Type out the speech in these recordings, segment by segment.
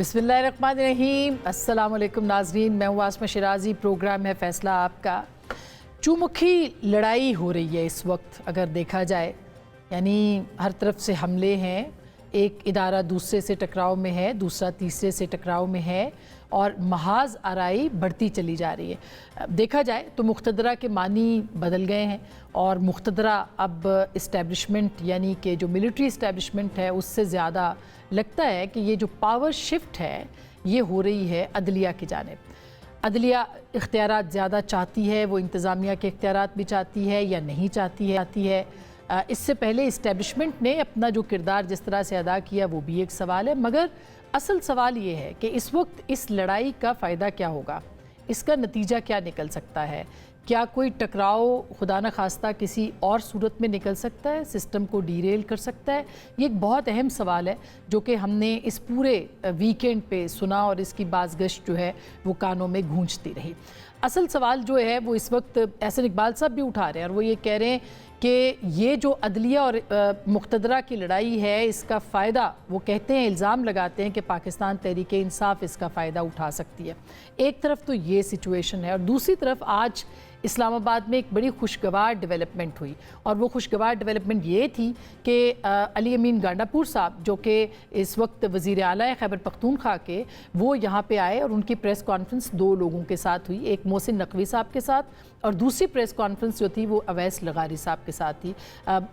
बिस्मिल्लाहिर्रहमानिर्रहीम। अस्सलाम वालेकुम नाजरीन, मैं हूँ आसमा शिराजी। प्रोग्राम है फैसला आपका। चुमुखी लड़ाई हो रही है इस वक्त अगर देखा जाए, यानी हर तरफ से हमले हैं। एक इदारा दूसरे से टकराव में है, दूसरा तीसरे से टकराव में है और महाज आराई बढ़ती चली जा रही है। देखा जाए तो मुख्तदरा के मानी बदल गए हैं और मुख्तदरा अब इस्टेब्लिशमेंट यानी कि जो मिलिट्री इस्टेब्लिशमेंट है उससे ज़्यादा लगता है कि ये जो पावर शिफ्ट है ये हो रही है अदलिया की जानिब। अदलिया इख्तियारात ज़्यादा चाहती है, वो इंतज़ामिया के इख्तियारात भी चाहती है या नहीं चाहती है। इससे पहले इस्टेब्लिशमेंट ने अपना जो किरदार जिस तरह से अदा किया वो भी एक सवाल है, मगर असल सवाल ये है कि इस वक्त इस लड़ाई का फ़ायदा क्या होगा, इसका नतीजा क्या निकल सकता है। क्या कोई टकराव खुदा न खास्ता किसी और सूरत में निकल सकता है, सिस्टम को डीरेल कर सकता है। ये एक बहुत अहम सवाल है जो कि हमने इस पूरे वीकेंड पे सुना और इसकी बाज़गश्त जो है वो कानों में गूंजती रही। असल सवाल जो है वो इस वक्त एहसन इकबाल साहब भी उठा रहे हैं और वो ये कह रहे हैं कि ये जो अदलिया और मुक़्तदरा की लड़ाई है इसका फ़ायदा, वो कहते हैं, इल्ज़ाम लगाते हैं कि पाकिस्तान तहरीक इंसाफ इसका फ़ायदा उठा सकती है। एक तरफ तो ये सिचुएशन है और दूसरी तरफ आज इस्लामाबाद में एक बड़ी खुशगवार डेवलपमेंट हुई और वो खुशगवार डेवलपमेंट ये थी कि अली अमीन गांडापुर साहब जो कि इस वक्त वज़ीर आला है खैबर पख्तूनख्वा के, वो यहाँ पे आए और उनकी प्रेस कॉन्फ्रेंस दो लोगों के साथ हुई, एक मोहसिन नकवी साहब के साथ और दूसरी प्रेस कॉन्फ्रेंस जो थी वो अवैस लगारी साहब के साथ थी।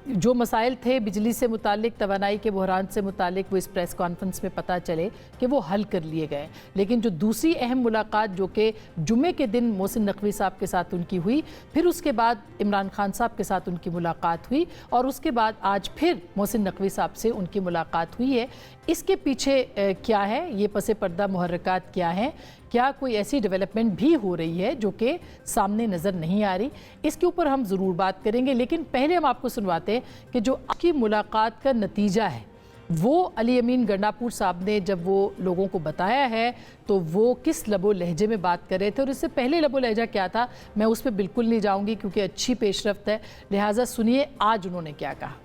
जो मसाइल थे बिजली से मुतालिक, तवानाई के बहरान से मुतालिक, वो इस प्रेस कॉन्फ्रेंस में पता चले कि वो हल कर लिए गए। लेकिन जो दूसरी अहम मुलाकात जो कि जुम्मे के दिन मोहसिन नकवी साहब के साथ उनकी हुई, फिर उसके बाद इमरान खान साहब के साथ उनकी मुलाकात हुई और उसके बाद आज फिर मोहसिन नकवी साहब से उनकी मुलाकात हुई है। इसके पीछे क्या है, ये पसे पर्दा मुहर्रकात क्या हैं, क्या कोई ऐसी डेवलपमेंट भी हो रही है जो कि सामने नज़र नहीं आ रही, इसके ऊपर हम ज़रूर बात करेंगे। लेकिन पहले हम आपको सुनवाते हैं कि जो आपकी मुलाकात का नतीजा है वो अली अमीन गंडापुर साहब ने जब वो लोगों को बताया है तो वो किस लबो लहजे में बात कर रहे थे और इससे पहले लबो लहजा क्या था, मैं उस पर बिल्कुल नहीं जाऊंगी क्योंकि अच्छी पेशरफ्त है, लिहाजा सुनिए आज उन्होंने क्या कहा।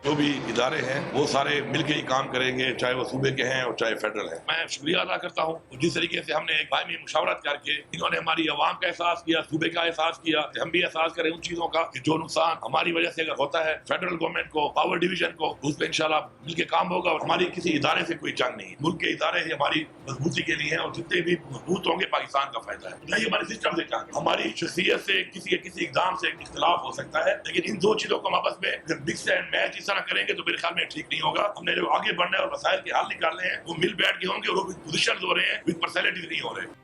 जो भी इदारे हैं वो सारे मिलकर ही काम करेंगे, चाहे वो सूबे के हैं और चाहे फेडरल है। मैं शुक्रिया अदा करता हूँ जिस तरीके से हमने एक बाहमी मुशावरत करके इन्होंने हमारी आवाम का एहसास किया, सूबे का एहसास किया, हम भी एहसास करें उन चीजों का कि जो नुकसान हमारी वजह से अगर होता है फेडरल गवर्नमेंट को, पावर डिवीजन को, उस पर इंशाल्लाह मिलकर काम होगा। और हमारी किसी इदारे से कोई जंग नहीं, मुल्क के इदारे ही हमारी मजबूती के लिए हैं और जितने भी मजबूत होंगे पाकिस्तान का फायदा है। नहीं हमारे सिस्टम से जंग, हमारी शख्सियत से किसी इकदाम से इख्तिलाफ हो सकता है, लेकिन इन दो चीजों को आपस में मिक्स एंड मैच इस तरह करेंगे तो मेरे ख्याल में ठीक नहीं होगा। हमने जो आगे बढ़ना है और मसाइल के हल निकालने हैं वो मिल बैठ के होंगे और वो पोजीशंस हो रहे हैं, विद पर्सनैलिटीज नहीं हो रहे।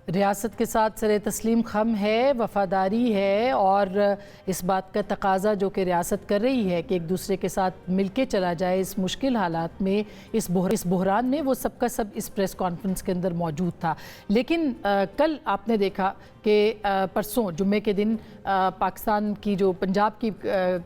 रियासत के साथ सरे तस्लीम खम है, वफादारी है और इस बात का तकाजा जो कि रियासत कर रही है कि एक दूसरे के साथ मिल के चला जाए इस मुश्किल हालात में, इस बहरान में, वो सबका सब इस प्रेस कॉन्फ्रेंस के अंदर मौजूद था। लेकिन कल आपने देखा कि परसों जुम्मे के दिन पाकिस्तान की जो पंजाब की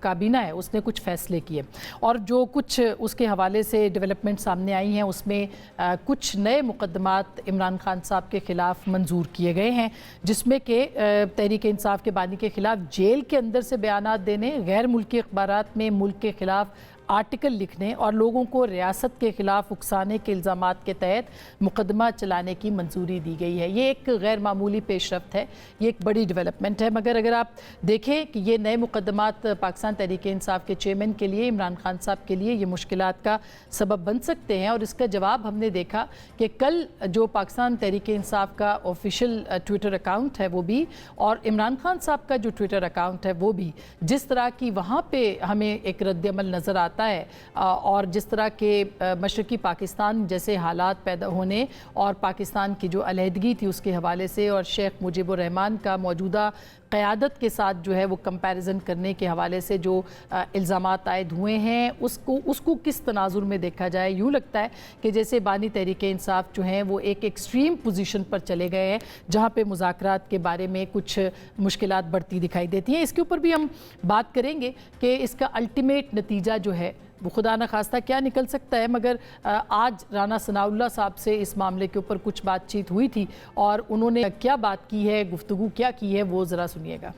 काबीना है उसने कुछ फ़ैसले किए और जो कुछ उसके हवाले से डेवलपमेंट सामने आई हैं उसमें कुछ नए मुकदमात इमरान खान साहब के ख़िलाफ़ मंजूर किए गए हैं, जिसमें कि तहरीक इंसाफ के बानी के ख़िलाफ़ जेल के अंदर से बयानात देने, गैर मुल्की अखबारात में मुल्क के ख़िलाफ़ आर्टिकल लिखने और लोगों को रियासत के ख़िलाफ़ उकसाने के इल्ज़ामात के तहत मुकदमा चलाने की मंजूरी दी गई है। ये एक गैर मामूली पेशरफ्त है, ये एक बड़ी डेवलपमेंट है। मगर अगर आप देखें कि ये नए मुकदमात पाकिस्तान तहरीक इंसाफ के चेयरमैन के लिए, इमरान खान साहब के लिए ये मुश्किलात का सबब बन सकते हैं और इसका जवाब हमने देखा कि कल जो पाकिस्तान तहरीक इंसाफ का ऑफिशियल ट्विटर अकाउंट है वो भी और इमरान खान साहब का जो ट्विटर अकाउंट है वो भी, जिस तरह की वहाँ पर हमें एक रद्द-ए-अमल नज़र आता है और जिस तरह के मशरकी पाकिस्तान जैसे हालात पैदा होने और पाकिस्तान की जो अलहदगी थी उसके हवाले से और शेख मुजीबुर रहमान का मौजूदा क़यादत के साथ जो है वो कंपैरिजन करने के हवाले से जो इल्ज़ामात आयद हुए हैं उसको किस तनाजुर में देखा जाए। यूँ लगता है कि जैसे बानी तहरीक इंसाफ जो हैं वो एक एक्सट्रीम पोजीशन पर चले गए हैं जहाँ पे मुज़ाकरात के बारे में कुछ मुश्किलात बढ़ती दिखाई देती हैं। इसके ऊपर भी हम बात करेंगे कि इसका अल्टीमेट नतीजा जो है वो खुदा न खास्ता क्या निकल सकता है। मगर आज राना सनाउल्लाह साहब से इस मामले के ऊपर कुछ बातचीत हुई थी और उन्होंने क्या बात की है, गुफ्तगू क्या की है, वो ज़रा सुनिएगा।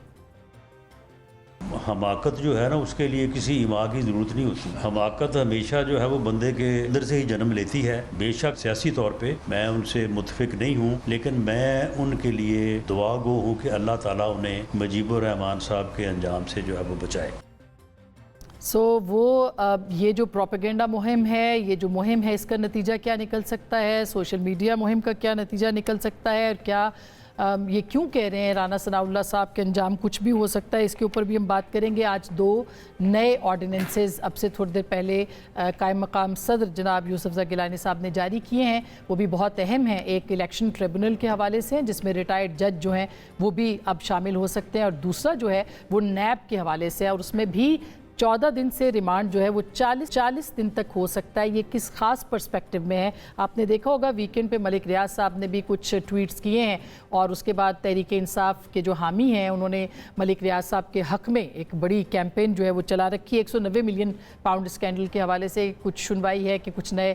حماقت جو ہے نا اس کے لیے کسی ایما کی ضرورت نہیں ہوتی. حماقت ہمیشہ جو ہے وہ بندے کے اندر سے ہی جنم لیتی ہے. بے شک سیاسی طور پہ میں ان سے متفق نہیں ہوں، لیکن میں ان کے لیے دعا گو ہوں کہ اللہ تعالیٰ انہیں مجیب الرحمان صاحب کے انجام سے جو ہے وہ بچائے. وہ یہ جو پروپیگنڈا مہم ہے، یہ جو مہم ہے، اس کا نتیجہ کیا نکل سکتا ہے؟ سوشل میڈیا مہم کا کیا نتیجہ نکل سکتا ہے؟ اور کیا یہ کیوں کہہ رہے ہیں رانا ثناء اللہ صاحب کے انجام کچھ بھی ہو سکتا ہے؟ اس کے اوپر بھی ہم بات کریں گے. آج 2 نئے آرڈیننسز اب سے تھوڑی دیر پہلے قائم مقام صدر جناب یوسف زئی گیلانی صاحب نے جاری کیے ہیں. وہ بھی بہت اہم ہیں. ایک الیکشن ٹریبونل کے حوالے سے جس میں ریٹائرڈ جج جو ہیں وہ بھی اب شامل ہو سکتے ہیں، اور دوسرا جو ہے وہ نیب کے حوالے سے، اور اس میں بھی 14 دن سے ریمانڈ جو ہے وہ 40 دن تک ہو سکتا ہے. یہ کس خاص پرسپیکٹو میں ہے؟ آپ نے دیکھا ہوگا ویکنڈ پہ ملک ریاض صاحب نے بھی کچھ ٹویٹس کیے ہیں، اور اس کے بعد تحریک انصاف کے جو حامی ہیں انہوں نے ملک ریاض صاحب کے حق میں ایک بڑی کیمپین جو ہے وہ چلا رکھی ہے. 190 ملین پاؤنڈ اسکینڈل کے حوالے سے کچھ سنوائی ہے کہ کچھ نئے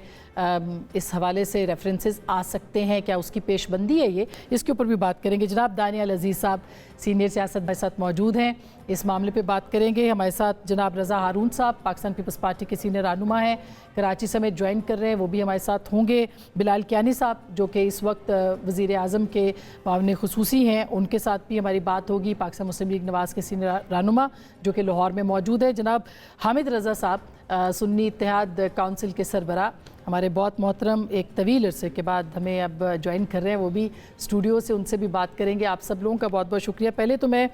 اس حوالے سے ریفرنسز آ سکتے ہیں. کیا اس کی پیش بندی ہے؟ یہ اس کے اوپر بھی بات کریں گے. جناب دانیال عزیز صاحب سینئر سیاست ہمارے ساتھ موجود ہیں، اس معاملے پہ بات کریں گے. ہمارے ساتھ جناب رضا ہارون صاحب پاکستان پیپلز پارٹی کے سینئر رہنما ہیں، کراچی سمیت جوائن کر رہے ہیں، وہ بھی ہمارے ساتھ ہوں گے. بلال کیانی صاحب جو کہ اس وقت وزیر اعظم کے معاون خصوصی ہیں، ان کے ساتھ بھی ہماری بات ہوگی. پاکستان مسلم لیگ نواز کے سینئر رہنما جو کہ لاہور میں موجود ہے. جناب حامد رضا صاحب سنی اتحاد کونسل کے سربراہ، ہمارے بہت محترم، ایک طویل عرصے کے بعد ہمیں اب جوائن کر رہے ہیں، وہ بھی اسٹوڈیو سے، ان سے بھی بات کریں گے. آپ سب لوگوں کا بہت بہت شکریہ. پہلے تو میں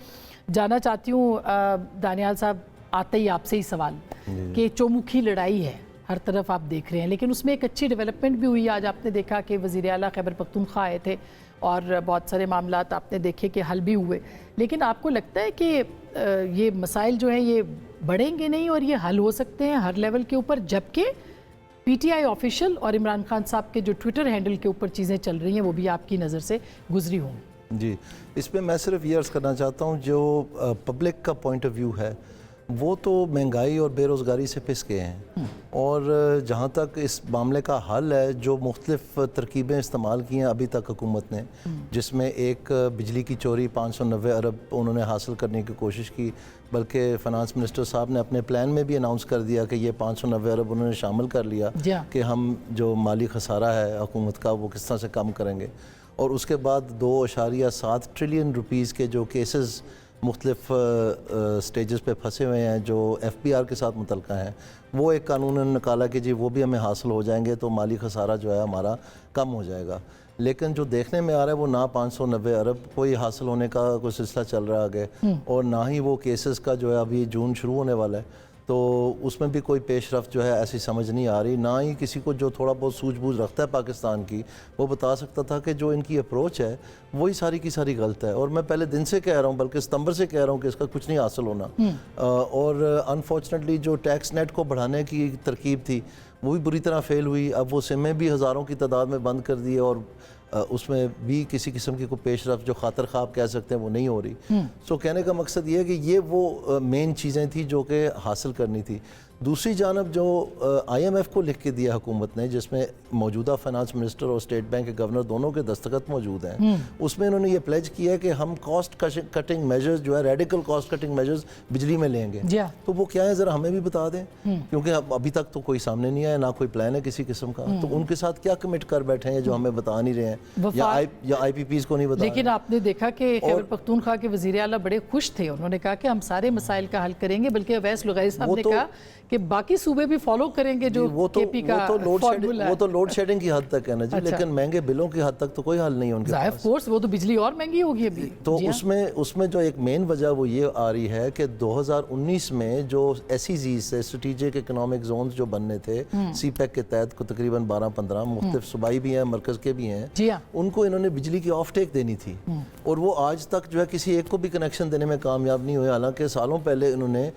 جاننا چاہتی ہوں دانیال صاحب، آتے ہی آپ سے ہی سوال کہ چومکھی لڑائی ہے، ہر طرف آپ دیکھ رہے ہیں، لیکن اس میں ایک اچھی ڈیولپمنٹ بھی ہوئی. آج آپ نے دیکھا کہ وزیر اعلیٰ خیبر پختونخوا آئے تھے اور بہت سارے معاملات آپ نے دیکھے کہ حل بھی ہوئے. لیکن آپ کو لگتا ہے کہ یہ مسائل جو ہیں یہ بڑھیں گے نہیں اور یہ حل ہو سکتے ہیں ہر لیول کے اوپر، جبکہ پی ٹی آئی آفیشل اور عمران خان صاحب کے جو ٹویٹر ہینڈل کے اوپر چیزیں چل رہی ہیں وہ بھی آپ کی نظر سے گزری ہوں؟ جی، اس پہ میں صرف یہ عرض کرنا چاہتا ہوں، جو پبلک کا پوائنٹ آف ویو ہے وہ تو مہنگائی اور بے روزگاری سے پس گئے ہیں، اور جہاں تک اس معاملے کا حل ہے، جو مختلف ترکیبیں استعمال کی ہیں ابھی تک حکومت نے، جس میں ایک بجلی کی چوری 590 ارب انہوں نے حاصل کرنے کی کوشش کی، بلکہ فنانس منسٹر صاحب نے اپنے پلان میں بھی اناؤنس کر دیا کہ یہ 590 ارب انہوں نے شامل کر لیا کہ ہم جو مالی خسارہ ہے حکومت کا وہ کس طرح سے کم کریں گے. اور اس کے بعد 2.7 ٹریلین روپیز کے جو کیسز مختلف سٹیجز پہ پھنسے ہوئے ہیں جو ایف پی آر کے ساتھ متعلقہ ہیں، وہ ایک قانون نکالا کہ جی وہ بھی ہمیں حاصل ہو جائیں گے تو مالی خسارہ جو ہے ہمارا کم ہو جائے گا. لیکن جو دیکھنے میں آ رہا ہے وہ نہ 590 ارب کوئی حاصل ہونے کا کوئی سلسلہ چل رہا آگے، اور نہ ہی وہ کیسز کا جو ہے ابھی جون شروع ہونے والا ہے تو اس میں بھی کوئی پیش رفت جو ہے ایسی سمجھ نہیں آ رہی. نہ ہی کسی کو جو تھوڑا بہت سوجھ بوجھ رکھتا ہے پاکستان کی وہ بتا سکتا تھا کہ جو ان کی اپروچ ہے وہی ساری کی ساری غلط ہے. اور میں پہلے دن سے کہہ رہا ہوں، بلکہ ستمبر سے کہہ رہا ہوں کہ اس کا کچھ نہیں حاصل ہونا. اور انفارچونیٹلی جو ٹیکس نیٹ کو بڑھانے کی ترکیب تھی وہ بھی بری طرح فیل ہوئی. اب وہ سمیں بھی ہزاروں کی تعداد میں بند کر دیے، اور اس میں بھی کسی قسم کی کوئی پیش رفت جو خاطر خواب کہہ سکتے ہیں وہ نہیں ہو رہی. سو کہنے کا مقصد یہ ہے کہ یہ وہ مین چیزیں تھیں جو کہ حاصل کرنی تھی. دوسری جانب جو آئی ایم ایف کو لکھ کے دیا حکومت نے، جس میں موجودہ فائنانس منسٹر اور اسٹیٹ بینک کے گورنر دونوں کے دستخط موجود ہیں، اس میں انہوں نے یہ پلیج کیا ہے کہ ہم کاسٹ کٹنگ میجرز جو ہے ریڈیکل کاسٹ کٹنگ میجرز بجلی میں لیں گے. تو وہ کیا ہے ذرا ہمیں بھی بتا دیں، کیونکہ ابھی تک تو کوئی سامنے نہیں آیا، نہ کوئی پلان ہے کسی قسم کا. تو ان کے ساتھ کیا کمٹ کر بیٹھے ہیں جو ہمیں بتا نہیں رہے ہیں، یا آئی پی پیز کو نہیں بتا. لیکن آپ نے دیکھا کہ خیبر پختونخوا کے وزیر اعلیٰ بڑے خوش تھے، انہوں نے کہا کہ ہم سارے مسائل کا حل کریں گے، بلکہ اویس لغیری صاحب نے کہا کہ باقی صوبے بھی فالو کریں گے جو کے پی کا فارمولا ہے. وہ تو لوڈ شیڈنگ کی حد تک ہے نا جی، لیکن مہنگے بلوں کی حد تک تو کوئی حل نہیں ان کے پاس. آف کورس وہ تو بجلی اور مہنگی ہوگی ابھی. تو اس میں جو ایک مین وجہ وہ یہ آ رہی ہے کہ 2019 میں جو ایس ای زیز سے اسٹریٹجک اکنامک زونز جو بننے تھے سی پیک کے تحت کو تقریباً 12-15 مختلف صوبائی بھی ہیں مرکز کے بھی ہیں، ان کو انہوں نے بجلی کی آف ٹیک دینی تھی، اور وہ آج تک جو ہے کسی ایک کو بھی کنیکشن دینے میں کامیاب نہیں ہوئے. حالانکہ سالوں پہلے انہوں نے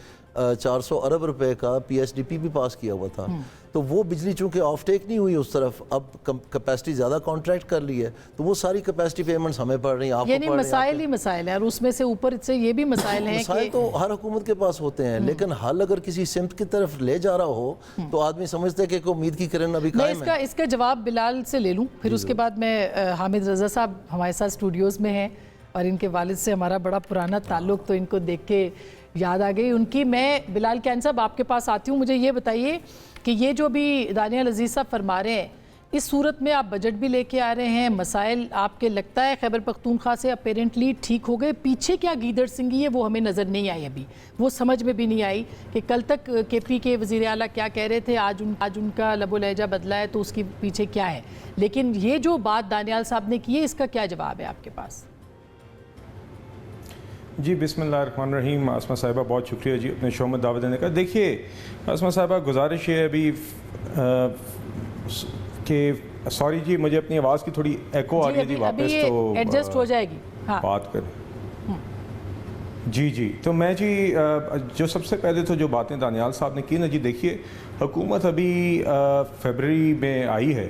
400 ارب روپے کا پی ایس ڈی پی بھی پاس کیا ہوا تھا. تو وہ بجلی چونکہ آف ٹیک نہیں ہوئی اس طرف، اب کیپیسٹی زیادہ کانٹریکٹ کر لی ہے، تو وہ ساری کیپیسٹی پیمنٹس ہمیں پڑ رہی ہیں، آپ کو پڑ رہی ہیں. یعنی مسائل ہی مسائل ہیں، اور اس میں سے اوپر سے یہ بھی مسائل ہیں. مسائل تو ہر حکومت کے پاس ہوتے ہیں، لیکن حل اگر کسی سمت کی طرف لے جا رہا ہو تو آدمی سمجھتے ہیں کہ ایک امید کی کرن ابھی قائم ہے. اس کا جواب بلال سے لے لوں، پھر اس کے بعد میں حامد رضا صاحب ہمارے ساتھ اسٹوڈیوز میں ہیں، اور ان کے والد سے ہمارا بڑا پرانا تعلق، تو ان کو دیکھ کے याद आ गई उनकी। मैं बिलाल कैन साहब आपके पास आती हूँ, मुझे ये बताइए कि ये जो भी दानियाल अजीज़ साहब फरमा रहे हैं, इस सूरत में आप बजट भी लेके आ रहे हैं, मसाइल आपके लगता है खैबर पख्तूनख्वा से अपेरेंटली ठीक हो गए, पीछे क्या गीदड़ सिंगी है वो हमें नज़र नहीं आई, अभी वो समझ में भी नहीं आई कि कल तक केपी के वज़ीर आला क्या कह रहे थे, आज उनका लबो लहजा बदला है तो उसके पीछे क्या है। लेकिन ये जो बात दानियाल साहब ने की है, इसका क्या जवाब है आपके पास? जी बिस्मिल्लाहिर्रहमानिर्रहीम। आसमा साहिबा बहुत शुक्रिया जी अपने शो में दावत देने का। देखिए आसमा साहिबा, गुजारिश है अभी कि सॉरी जी, मुझे अपनी आवाज़ की थोड़ी एको आ रही है जी, वापस तो एडजस्ट हो जाएगी। हाँ। बात कर जी। तो मैं जी जो सबसे पहले तो जो बातें दानियाल साहब ने की ना जी, देखिए हुकूमत अभी फरवरी में आई है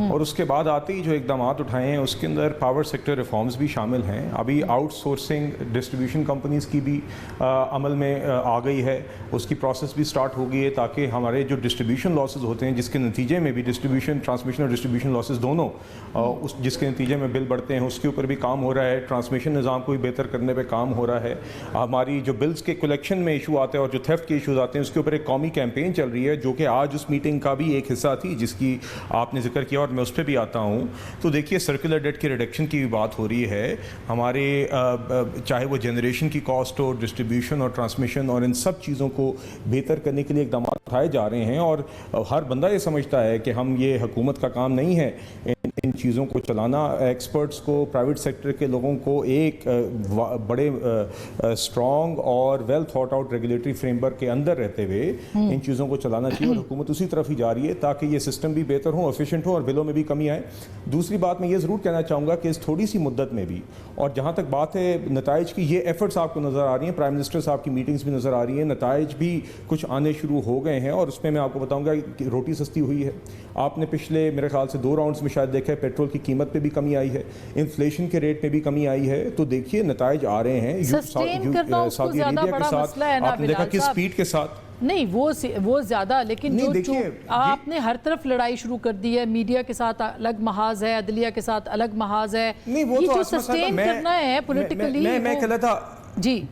और उसके बाद आते ही जो इकदाम उठाए हैं उसके अंदर पावर सेक्टर रिफॉर्म्स भी शामिल हैं। अभी आउटसोर्सिंग डिस्ट्रीब्यूशन कंपनीज़ की भी अमल में आ गई है, उसकी प्रोसेस भी स्टार्ट हो गई है ताकि हमारे जो डिस्ट्रीब्यूशन लॉसेस होते हैं, जिसके नतीजे में भी ट्रांसमिशन और डिस्ट्रीब्यूशन लॉसेस दोनों उस जिसके नतीजे में बिल बढ़ते हैं, उसके ऊपर भी काम हो रहा है। ट्रांसमिशन निज़ाम को भी बेहतर करने पर काम हो रहा है। हमारी जो बिल्स के कलेक्शन में इशू आते हैं और जो थेफ्ट के इशूज़ आते हैं, उसके ऊपर एक कौमी कैंपेन चल रही है जो कि आज उस मीटिंग का भी एक हिस्सा थी जिसकी आपने जिक्र किया और मैं उस पर भी आता हूँ। तो देखिए सर्कुलर डेट के रिडक्शन की भी बात हो रही है। हमारे चाहे वो जनरेशन की कॉस्ट हो, डिस्ट्रीब्यूशन और ट्रांसमिशन और इन सब चीज़ों को बेहतर करने के लिए इकदाम उठाए जा रहे हैं और हर बंदा ये समझता है कि हम ये हुकूमत का काम नहीं है इन चीज़ों को चलाना। एक्सपर्ट्स को, प्राइवेट सेक्टर के लोगों को एक बड़े स्ट्रॉन्ग और well thought out regulatory framework के अंदर रहते हुए इन चीज़ों को चलाना चाहिए और हुकूमत उसी तरफ ही जा रही है ताकि ये सिस्टम भी बेहतर हो, एफिशिएंट हो और बिलों में भी कमी आए। दूसरी बात मैं ये ज़रूर कहना चाहूँगा कि इस थोड़ी सी मुद्दत में भी, और जहाँ तक बात है नताइज की, ये एफर्ट्स आपको नज़र आ रही हैं, प्राइम मिनिस्टर साहब की मीटिंग्स भी नज़र आ रही हैं, नताइज भी कुछ आने शुरू हो गए हैं और उसमें मैं आपको बताऊँगा कि रोटी सस्ती हुई है। आपने पिछले मेरे ख्याल से 2 राउंड्स में शायद देखा है, पेट्रोल की कीमत पे भी कमी आई है, इन्फ्लेशन के रेट में भी कमी आई है। तो देखिए नताइज आ रहे हैं। सऊदी अरेबिया के साथ आपने देखा किस स्पीड के साथ, नहीं वो ज्यादा, लेकिन जो आपने हर तरफ लड़ाई शुरू कर दी है, मीडिया के साथ अलग महाज है, अदलिया के साथ अलग महाज है, नहीं वो ये तो जो सस्टेन करना है पॉलिटिकली। मैं कह रहा था जी,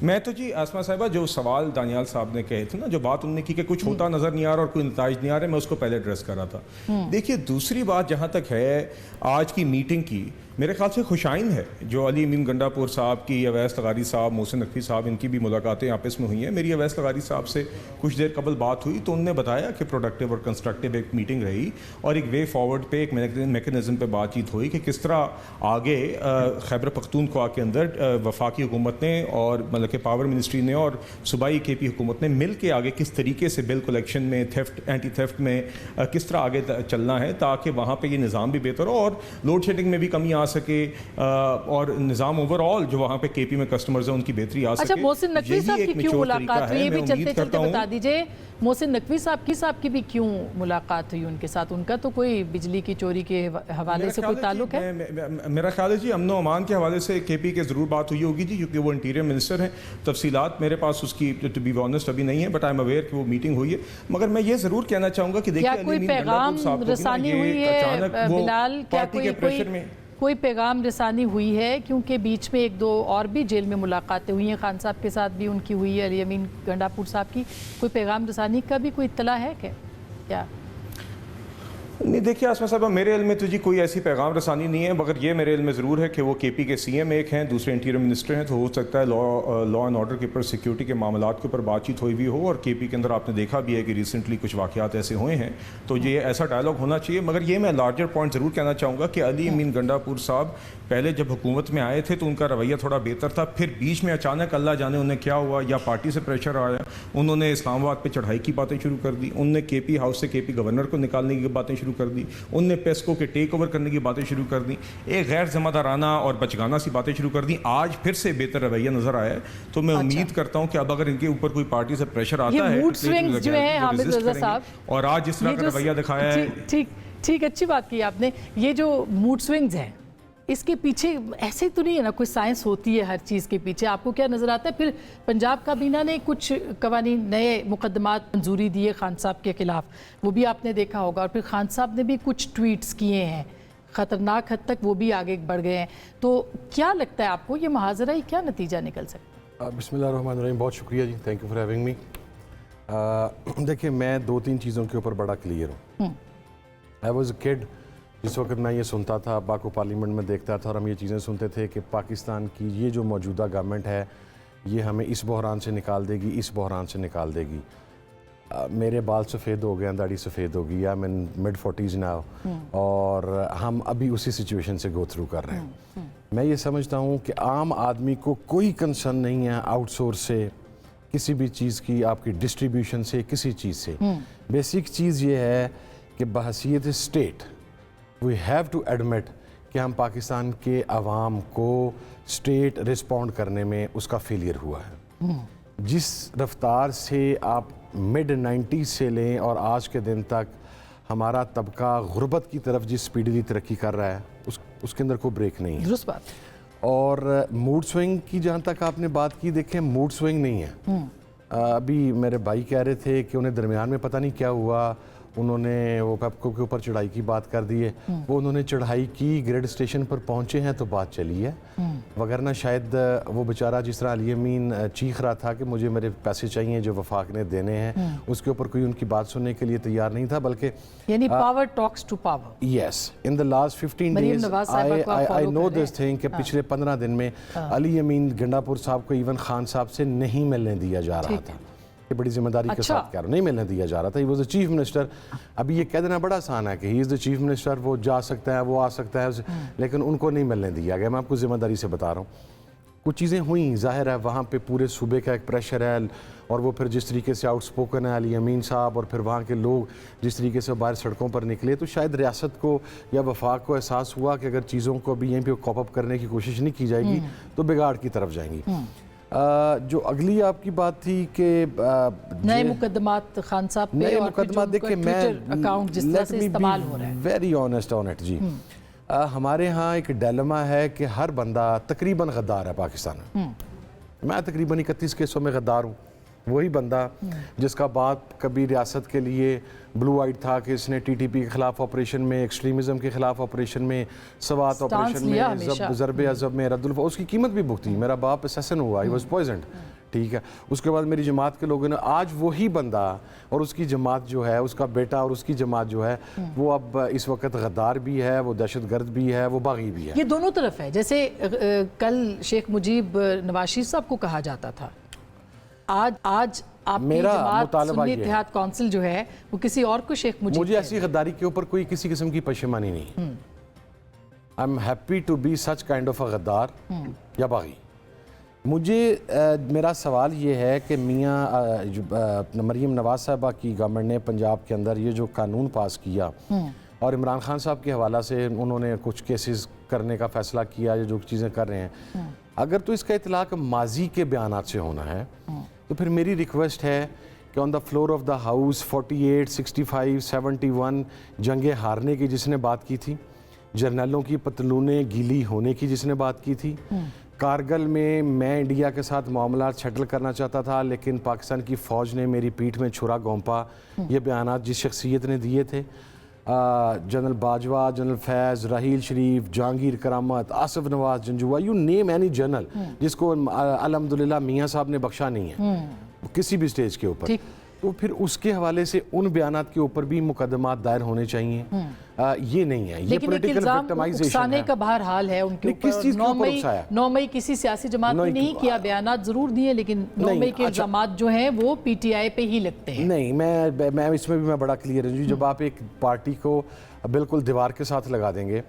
मैं तो जी आसमा साहिबा जो सवाल दानियाल साहब ने कहे थे ना, जो बात उन्होंने की कि कुछ होता नज़र नहीं आ रहा और कोई नताइज नहीं आ रहे, मैं उसको पहले एड्रेस कर रहा था। देखिए दूसरी बात जहाँ तक है आज की मीटिंग की, मेरे ख्याल से खुशाइन है जो अली अमीन गंडापुर साहब की, अवैस लगारी साहब, मोहसिन नकवी साहब, इनकी भी मुलाकातें आपस में हुई हैं। मेरी अवैस लगारी साहब से कुछ देर कबल बात हुई तो उन्होंने बताया कि प्रोडक्टिव और कंस्ट्रक्टिव एक मीटिंग रही और एक वे फॉरवर्ड पे एक मैकेनिज्म पे बातचीत हुई कि किस तरह आगे खैबर पख्तूनख्वा के अंदर वफाकी हुकूमत ने और मतलब कि पावर मिनिस्ट्री ने और सूबाई केपी हुकूमत ने मिल के आगे किस तरीके से बिल कलेक्शन में, थेफ्ट, एंटी थेफ्ट में किस तरह आगे चलना है ताकि वहाँ पर ये निज़ाम भी बेहतर हो और लोड शेडिंग में भी कमी आ सके और निज़ाम ओवरऑल जो वहाँ पे केपी में कस्टमर्स हैं उनकी बेहतरी आ सके। अच्छा, मोहसिन नकवी साहब की क्यों मुलाकात हुई, ये भी चलते चलते बता दीजिए। मोहसिन नकवी साहब की भी क्यों मुलाकात हुई उनके साथ? उनका तो कोई बिजली की चोरी के हवाले से कोई ताल्लुक है? मेरा ख्याल है जी अमन अमान के हवाले से केपी के ज़रूर बात हुई होगी जी, क्योंकि वो इंटीरियर मिनिस्टर हैं। तफसीलात मेरे पास उसकी टू बी ऑनेस्ट अभी नहीं है, बट आई एम अवेयर कि वो मीटिंग हुई है। मगर मैं ये ज़रूर कहना चाहूँगा कि देखिए कोई पैगाम रसानी हुई है बिलाल, क्या कोई पैगाम रसानी हुई है? क्योंकि बीच में 1-2 और भी जेल में मुलाकातें हुई हैं, खान साहब के साथ भी उनकी हुई है, अली अमीन गंडापुर साहब की, कोई पैगाम रसानी का भी कोई इत्तला है क्या? नहीं देखिए आसमा साहब, मेरे इल्म में तो जी कोई ऐसी पैगाम रसानी नहीं है, मगर ये मेरे इल्म में ज़रूर है कि वो केपी के सीएम एक हैं, दूसरे इंटीरियर मिनिस्टर हैं, तो हो सकता है लॉ एंड ऑर्डर के ऊपर, सिक्योरिटी के मामलात के ऊपर बातचीत हुई भी हो। और केपी के अंदर आपने देखा भी है कि रिसेंटली कुछ वाक़यात ऐसे हुए हैं, तो ये ऐसा डायलॉग होना चाहिए। मगर ये मैं लार्जर पॉइंट ज़रूर कहना चाहूँगा कि अली अमीन गंडापुर साहब पहले जब हुकूमत में आए थे तो उनका रवैया थोड़ा बेहतर था, फिर बीच में अचानक अल्लाह जाने उन्हें क्या हुआ, या पार्टी से प्रेशर आया, उन्होंने इस्लामाबाद पर चढ़ाई की बातें शुरू कर दी, उनने केपी हाउस से केपी गवर्नर को निकालने की बातें शुरू कर दी, उनने पेस्को के टेक ओवर करने की बातें शुरू कर दी, एक गैर जिम्मेदाराना और बचगाना सी बातें शुरू कर दी। आज फिर से बेहतर रवैया नज़र आया है, तो मैं उम्मीद करता हूँ कि अब अगर इनके ऊपर कोई पार्टी से प्रेशर आता है और आज जिस तरह का रवैया दिखाया है, ठीक अच्छी बात की आपने। ये जो मूड स्विंग्स हैं इसके पीछे ऐसे तो नहीं है ना, कोई साइंस होती है हर चीज़ के पीछे? आपको क्या नज़र आता है? फिर पंजाब काबीना ने कुछ कवानीन, नए मुकदमात मंजूरी दिए खान साहब के खिलाफ, वो भी आपने देखा होगा, और फिर खान साहब ने भी कुछ ट्वीट्स किए हैं, ख़तरनाक हद तक वो भी आगे बढ़ गए हैं। तो क्या लगता है आपको ये मुहाज़रा ही क्या नतीजा निकल सकता है? बिस्मिल्लाहिर्रहमानिर्रहीम, बहुत शुक्रिया जी, thank you for having me. देखिए, मैं 2-3 चीज़ों के ऊपर बड़ा क्लियर हूँ। आई वॉज अ किड जिस वक्त मैं ये सुनता था, अब्बा को पार्लियामेंट में देखता था और हम ये चीज़ें सुनते थे कि पाकिस्तान की ये जो मौजूदा गवर्नमेंट है ये हमें इस बहरान से निकाल देगी, इस बहरान से निकाल देगी। मेरे बाल सफ़ेद हो गए, दाढ़ी सफ़ेद हो गई, I am mid 40s now, और हम अभी उसी सिचुएशन से गो थ्रू कर रहे हैं। मैं ये समझता हूँ कि आम आदमी को कोई कंसर्न नहीं है आउटसोर्स से, किसी भी चीज़ की, आपकी डिस्ट्रीब्यूशन से, किसी चीज़ से। बेसिक चीज़ ये है कि बहसीयत state we have to admit कि हम पाकिस्तान के अवाम को स्टेट रिस्पॉन्ड करने में उसका फेलियर हुआ है। जिस रफ्तार से आप मिड 90s से लें और आज के दिन तक हमारा तबका गुर्बत की तरफ जिस स्पीडली तरक्की कर रहा है उसके अंदर कोई ब्रेक नहीं है। दुरुस्त बात। और मूड स्विंग की जहाँ तक आपने बात की, देखें मूड स्विंग नहीं है। अभी मेरे भाई कह रहे थे कि उन्हें दरमियान में पता नहीं क्या हुआ, उन्होंने वो पेप्को के ऊपर चढ़ाई की बात कर दी है। वो उन्होंने चढ़ाई की, ग्रेड स्टेशन पर पहुंचे हैं तो बात चली है, वगरना शायद वो बेचारा जिस तरह अली अमीन चीख रहा था कि मुझे मेरे पैसे चाहिए जो वफाक ने देने हैं, उसके ऊपर कोई उनकी बात सुनने के लिए तैयार नहीं था, बल्कि यानी power talks to power. Yes, in the last 15 days I know this thing कि पिछले 15 दिन में अली अमीन गंडापुर साहब को इवन खान साहब से नहीं मिलने दिया जा रहा था। ये बड़ी जिम्मेदारी के साथ कह रहा हूँ, नहीं मिलने दिया जा रहा था। He was the chief minister. अभी ये कह देना बड़ा आसान है कि he is the chief minister, वो जा सकता है, वो आ सकता है, लेकिन उनको नहीं मिलने दिया गया। मैं आपको जिम्मेदारी से बता रहा हूँ, कुछ चीज़ें हुई, जाहिर है वहाँ पे पूरे सूबे का एक प्रेशर है, और वो फिर जिस तरीके से आउटस्पोकन है अली अमीन साहब, और फिर वहाँ के लोग जिस तरीके से बाहर सड़कों पर निकले, तो शायद रियासत को या वफाक को एहसास हुआ कि अगर चीज़ों को अभी यहीं पे कॉप अप करने की कोशिश नहीं की जाएगी तो बिगाड़ की तरफ जाएंगी। जो अगली आपकी बात थी कि नए मुकदमात खान साहब पे, नए और मुकदमात, देखिए मैं अकाउंट जिस तरह से इस्तेमाल हो रहा है, वेरी ऑनेस्ट ऑन इट जी। हमारे यहाँ एक डायलेमा है कि हर बंदा तकरीबन गद्दार है पाकिस्तान में। मैं तकरीबन 31 केसों में गद्दार हूँ। वही बंदा जिसका बात कभी रियासत के लिए ब्लू आइट था कि इसने टीटीपी के खिलाफ ऑपरेशन में, एक्सट्रीमिज्म के खिलाफ ऑपरेशन में, सवात ऑपरेशन में, ज़रबे अज़ब में, रद्दुल, उसकी कीमत भी भुगती। मेरा बाप असैसिन हुआ, ही वाज पॉइजन्ड, ठीक है। उसके बाद मेरी जमात के लोगों ने, आज वही बंदा और उसकी जमात जो है, उसका बेटा और उसकी जमात जो है, वो अब इस वक्त गद्दार भी है, वो दहशतगर्द भी है, वो बागी भी है। ये दोनों तरफ है। जैसे कल शेख मुजीब नवाज शरीफ साहब को कहा जाता था, आज आपकी जमात सुन्नी इत्तेहाद काउंसिल जो है वो किसी और को शेख मुजीब। मुझे ऐसी गद्दारी के ऊपर कोई किसी किस्म की पशेमानी नहीं। I am happy to be such kind of a गद्दार या बागी। मुझे मेरा सवाल ये है कि मियाँ मरीम नवाज साहबा की गवर्नमेंट ने पंजाब के अंदर ये जो कानून पास किया और इमरान खान साहब के हवाला से उन्होंने कुछ केसेस करने का फैसला किया, जो चीज़ें कर रहे हैं, अगर तो इसका इतलाक माजी के बयानात से होना है तो फिर मेरी रिक्वेस्ट है कि on the floor of the house 48, 65, 71 जंगें हारने की जिसने बात की थी, जर्नलों की पतलूनें गीली होने की जिसने बात की थी, कारगिल में मैं इंडिया के साथ मामला सेटल करना चाहता था लेकिन पाकिस्तान की फ़ौज ने मेरी पीठ में छुरा घोंपा, ये बयानात जिस शख्सियत ने दिए थे, general Bajwa, general Faiz, Raheel Sharif, Jahangir Karamat, Asif Nawaz, Janjua, you name any general जिसको अल्हम्दुलिल्लाह मियाँ साहब ने बख्शा नहीं है किसी भी स्टेज के ऊपर, तो फिर उसके हवाले से उन बयानात के ऊपर भी मुकदमात दायर होने चाहिए। ये नहीं है, ये पॉलिटिकल विक्टिमाइजेशन है। का बाहर हाल है उनके ऊपर। किस चीज़ के ऊपर उकसाया? 9 मई किसी सियासी जमात ने नहीं किया, बयानात जरूर दिए, लेकिन 9 मई के इल्जामात जो हैं वो पीटीआई पे ही लगते हैं। नहीं, मैं इसमें भी मैं बड़ा क्लियर हूँ। जब आप एक पार्टी को बिल्कुल दीवार के साथ लगा देंगे,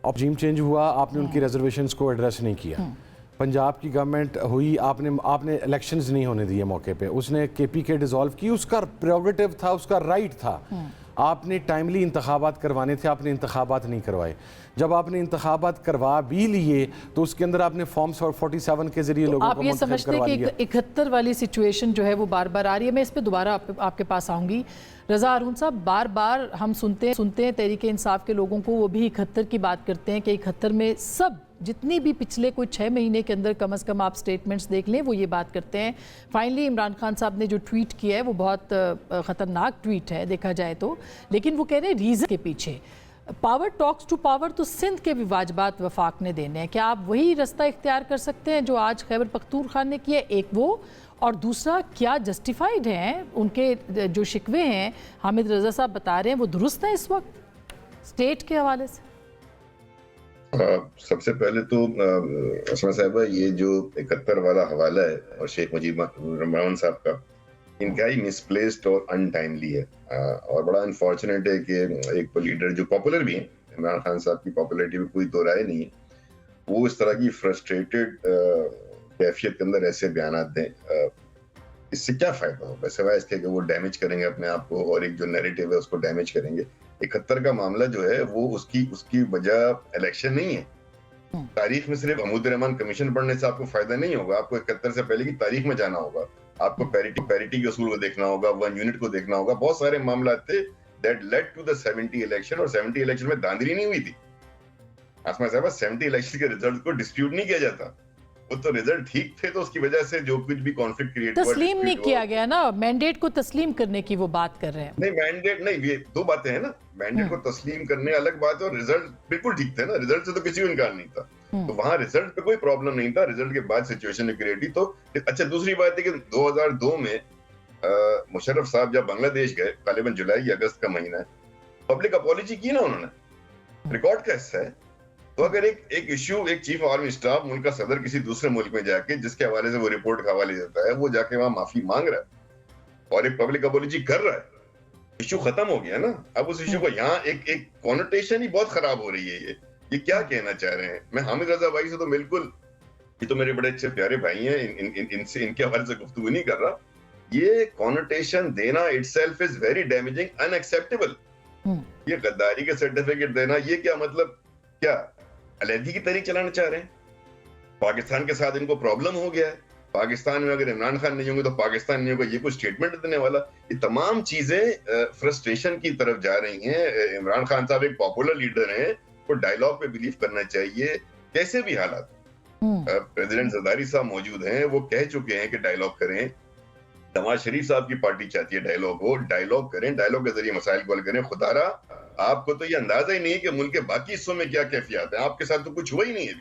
अब regime चेंज हुआ, आपने उनकी रिजर्वेशंस को एड्रेस नहीं किया, पंजाब की गवर्नमेंट हुई, आपने इलेक्शंस नहीं होने दिए मौके पे, उसने केपीके डिसॉल्व की, उसका प्रेरोगेटिव था, उसका राइट था। आपने टाइमली इंतखाबात करवाने थे, आपने इंतखाबात नहीं करवाए। जब आपने इंतखाबात करवा भी लिए तो उसके अंदर आपने फॉर्म 47 के जरिए लोगों को मुंतखब करवा लिया। आप ये समझते हैं कि 71 वाली सिचुएशन जो है वो बार बार आ रही है? मैं इस पे दोबारा आपके पास आऊँगी। रज़ा हारून साहब, बार बार हम सुनते हैं तहरीक इंसाफ के लोगों को, वो भी 71 की बात करते हैं कि 71 में सब जितनी भी पिछले कोई 6 महीने के अंदर कम से कम आप स्टेटमेंट्स देख लें, वो ये बात करते हैं। फाइनली इमरान खान साहब ने जो ट्वीट किया है वो बहुत ख़तरनाक ट्वीट है देखा जाए तो, लेकिन वो कह रहे हैं रीज़न के पीछे पावर टॉक्स टू पावर तो सिंध के भी वाजबात वफाक ने देने हैं, क्या आप वही रास्ता इख्तियार कर सकते हैं जो आज खैबर पख्तूनख्वा ने किया? एक वो, और दूसरा क्या जस्टिफाइड हैं उनके जो शिकवे हैं हामिद रज़ा साहब बता रहे हैं वो दुरुस्त है इस वक्त स्टेट के हवाले से? सबसे पहले तो असमा साहबा, ये जो 71 वाला हवाला है और शेख मुजीबुर रहमान साहब का, इनका ही मिसप्लेस्ड और अनटाइमली है, और बड़ा अनफॉर्चुनेट है कि एक लीडर जो पॉपुलर भी है, इमरान खान साहब की पॉपुलैरिटी में कोई दो राय नहीं है, वो इस तरह की फ्रस्ट्रेटेड कैफियत के अंदर ऐसे बयान दें। इससे क्या फायदा होगा सिवाय इसके कि वो डैमेज करेंगे अपने आप को और एक जो नैरेटिव है उसको डैमेज करेंगे। 71 का मामला जो है वो उसकी वजह इलेक्शन नहीं है। तारीख में सिर्फ महमूद रहमान कमीशन पढ़ने से आपको फायदा नहीं होगा, आपको 71 से पहले की तारीख में जाना होगा, आपको पैरिटी के उसूल को देखना होगा, 1 यूनिट को देखना होगा। बहुत सारे मामला थे that led to the 70 election, और 70 इलेक्शन में धांधली नहीं हुई थी। आसमा साहब, 70 इलेक्शन के रिजल्ट को डिस्प्यूट नहीं किया जाता, वो तो रिजल्ट ठीक थे तो उसकी वजह से जो कुछ भी कॉन्फ्लिक्ट क्रिएट हुआ, तस्लीम नहीं किया गया ना, मैंडेट को तस्लीम करने की वो बात कर रहे हैं। नहीं मैंडेट नहीं, ये दो बातें हैं ना, मैंडेट को तस्लीम करने अलग बात है और रिजल्ट बिल्कुल ठीक थे ना, रिजल्ट से तो किसी को इनकार नहीं था, तो वहां रिजल्ट पे कोई प्रॉब्लम नहीं था, रिजल्ट के बाद सिचुएशन क्रिएट हुई। तो अच्छा, दूसरी बात है कि 2002 में मुशर्रफ साहब जब बांग्लादेश गए, गालिबन जुलाई या अगस्त का महीना है, पब्लिक अपॉलॉजी की ना उन्होंने, रिकॉर्ड का हिस्सा है। तो अगर एक इश्यू, एक चीफ आर्मी स्टाफ मुल्क का सदर किसी दूसरे मुल्क में जाके जिसके हवाले से वो रिपोर्ट का हवाले देता है, वो जाके वहां माफी मांग रहा है और एक पब्लिक अपॉलॉजी कर रहा है, इश्यू खत्म हो गया ना। अब उस इश्यू को यहाँ एक कॉनोटेशन ही बहुत खराब हो रही है। ये क्या कहना चाह रहे हैं? मैं हामिद रजा भाई से तो बिल्कुल, ये तो मेरे बड़े अच्छे प्यारे भाई हैं, इनसे इनके हवाले से गुफ्तगू नहीं कर रहा। ये कॉनोटेशन देना itself is very damaging, unacceptable. ये गद्दारी के सर्टिफिकेट देना, ये क्या मतलब, क्या अलहदगी की तहरीक चलाना चाह रहे हैं? पाकिस्तान के साथ इनको प्रॉब्लम हो गया है, पाकिस्तान में अगर इमरान खान नहीं होंगे तो पाकिस्तान नहीं होगा, ये कुछ स्टेटमेंट देने वाला। ये तमाम चीजें फ्रस्ट्रेशन की तरफ जा रही हैं। इमरान खान साहब एक पॉपुलर लीडर हैं, वो डायलॉग पे बिलीव करना चाहिए कैसे भी हालात। प्रेसिडेंट जरदारी साहब मौजूद हैं, वो कह चुके हैं कि डायलॉग करें। नवाज शरीफ साहब की पार्टी चाहती है डायलॉग हो, डायलॉग करें, डायलॉग के जरिए मसाइल को हल करें। खुदारा, आपको तो ये अंदाजा ही नहीं है कि मुल्क के बाकी हिस्सों में क्या कैफियत है। आपके साथ तो कुछ हुआ ही नहीं है।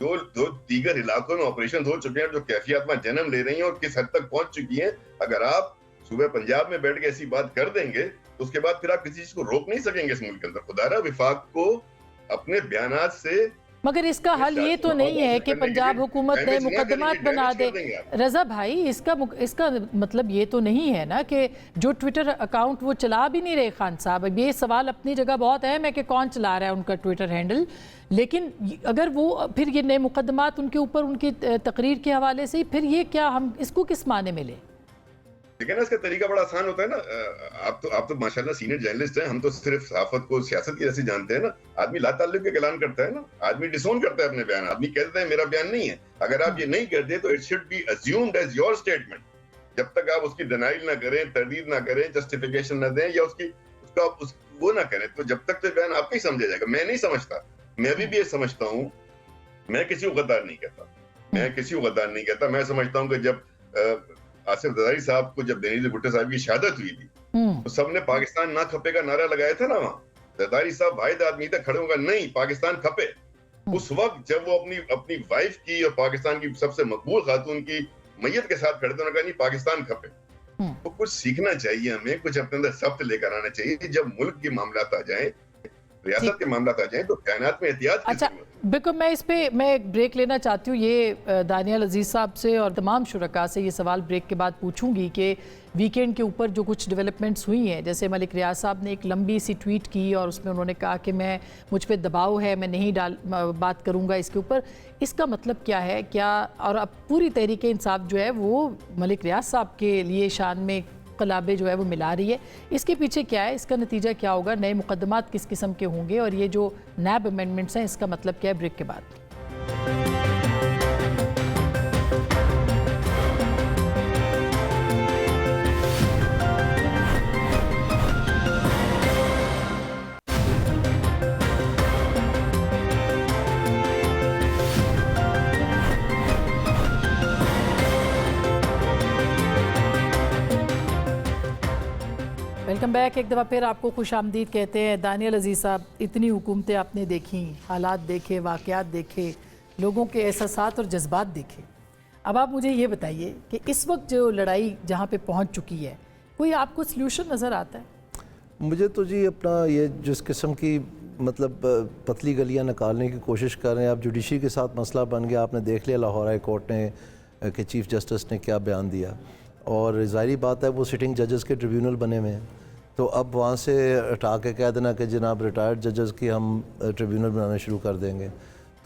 दो दीगर इलाकों में ऑपरेशन हो चुके हैं जो कैफियत में जन्म ले रही हैं और किस हद तक पहुंच चुकी हैं। अगर आप सुबह पंजाब में बैठ के ऐसी बात कर देंगे तो उसके बाद फिर आप किसी चीज को रोक नहीं सकेंगे इस मुल्क के अंदर। खुदारा, विफाक को अपने बयानात से, मगर इसका हल ये तो नहीं है कि पंजाब हुकूमत ने मुकदमात बना दे। रजा भाई, इसका मतलब ये तो नहीं है ना कि जो ट्विटर अकाउंट वो चला भी नहीं रहे खान साहब। अब ये सवाल अपनी जगह बहुत अहम है कि कौन चला रहा है उनका ट्विटर हैंडल, लेकिन अगर वो फिर ये नए मुकदमात उनके ऊपर उनकी तकरीर के हवाले से, फिर ये क्या, हम इसको किस माने में लें? लेकिन इसका तरीका बड़ा आसान होता है ना। आप तो माशाल्लाह सीनियर जर्नलिस्ट हैं, हम तो सिर्फ सहाफत को सियासत की जैसे जानते हैं ना। आदमी लाताल्लुक के ऐलान करता है ना, आदमी डिसोन करता है अपने बयान, आदमी कह देता है मेरा बयान नहीं है। अगर आप ये नहीं करते तो it should be assumed as your statement. जब तक आप उसकी डिनाइल ना करें, तरदीद ना करें, जस्टिफिकेशन ना दें या वो ना करें, तो जब तक तो बयान आपका ही समझा जाएगा। मैं नहीं समझता, मैं भी ये समझता हूँ, मैं किसी को गद्दार नहीं कहता, मैं समझता हूँ कि जब आसिफ जरदारी साहब को, जब बेनजीर भुट्टो साहब की शहादत हुई थी, तो सबने पाकिस्तान ना खपे का नारा लगाया था ना। वहां जरदारी साहब वाहिद आदमी तक खड़े होगा, नहीं पाकिस्तान खपे। उस वक्त जब वो अपनी वाइफ की और पाकिस्तान की सबसे मकबूल खातून की मैयत के साथ खड़े थे, उन्होंने कहा नहीं पाकिस्तान खपे। तो कुछ सीखना चाहिए हमें, कुछ अपने अंदर सख्त लेकर आना चाहिए। जब मुल्क के मामलात आ जाए, रियासत के मामलात आ जाए, तो बयानात में एहतियात की जरूरत है। बिल्कुल, मैं इस पे एक ब्रेक लेना चाहती हूँ। ये दानियाल अजीज़ साहब से और तमाम शुरका से ये सवाल ब्रेक के बाद पूछूंगी कि वीकेंड के ऊपर जो कुछ डेवलपमेंट्स हुई हैं, जैसे मलिक रियाज साहब ने एक लंबी सी ट्वीट की और उसमें उन्होंने कहा कि मुझ पे दबाव है, मैं नहीं बात करूँगा इसके ऊपर। इसका मतलब क्या है? क्या और अब पूरी तहरीक इंसाफ जो है वो मलिक रियाज साहब के लिए शान में कलाबे जो है वो मिला रही है, इसके पीछे क्या है? इसका नतीजा क्या होगा? नए मुकदमात किस किस्म के होंगे? और ये जो नैब अमेंडमेंट्स हैं, इसका मतलब क्या है? ब्रेक के बाद। Welcome back. एक दफ़ा फिर आपको खुश आमदीद कहते हैं। दानियल अजीज़ साहब, इतनी हुकूमतें आपने देखी, हालात देखे, वाक़यात देखे, लोगों के एहसासात और जज्बात देखे। अब आप मुझे ये बताइए कि इस वक्त जो लड़ाई जहाँ पे पहुँच चुकी है, कोई आपको सल्यूशन नज़र आता है? मुझे तो जी अपना ये जिस किस्म की मतलब पतली गलियाँ निकालने की कोशिश कर रहे हैं, अब जुडिशरी के साथ मसला बन गया। आपने देख लिया लाहौर हाई कोर्ट ने कि चीफ़ जस्टिस ने क्या बयान दिया, और ज़ाहिरी बात है वो सिटिंग जजेस के ट्रिब्यूनल बने हुए हैं, तो अब वहाँ से हटा के कह देना कि जनाब रिटायर्ड जजेस की हम ट्रिब्यूनल बनाना शुरू कर देंगे,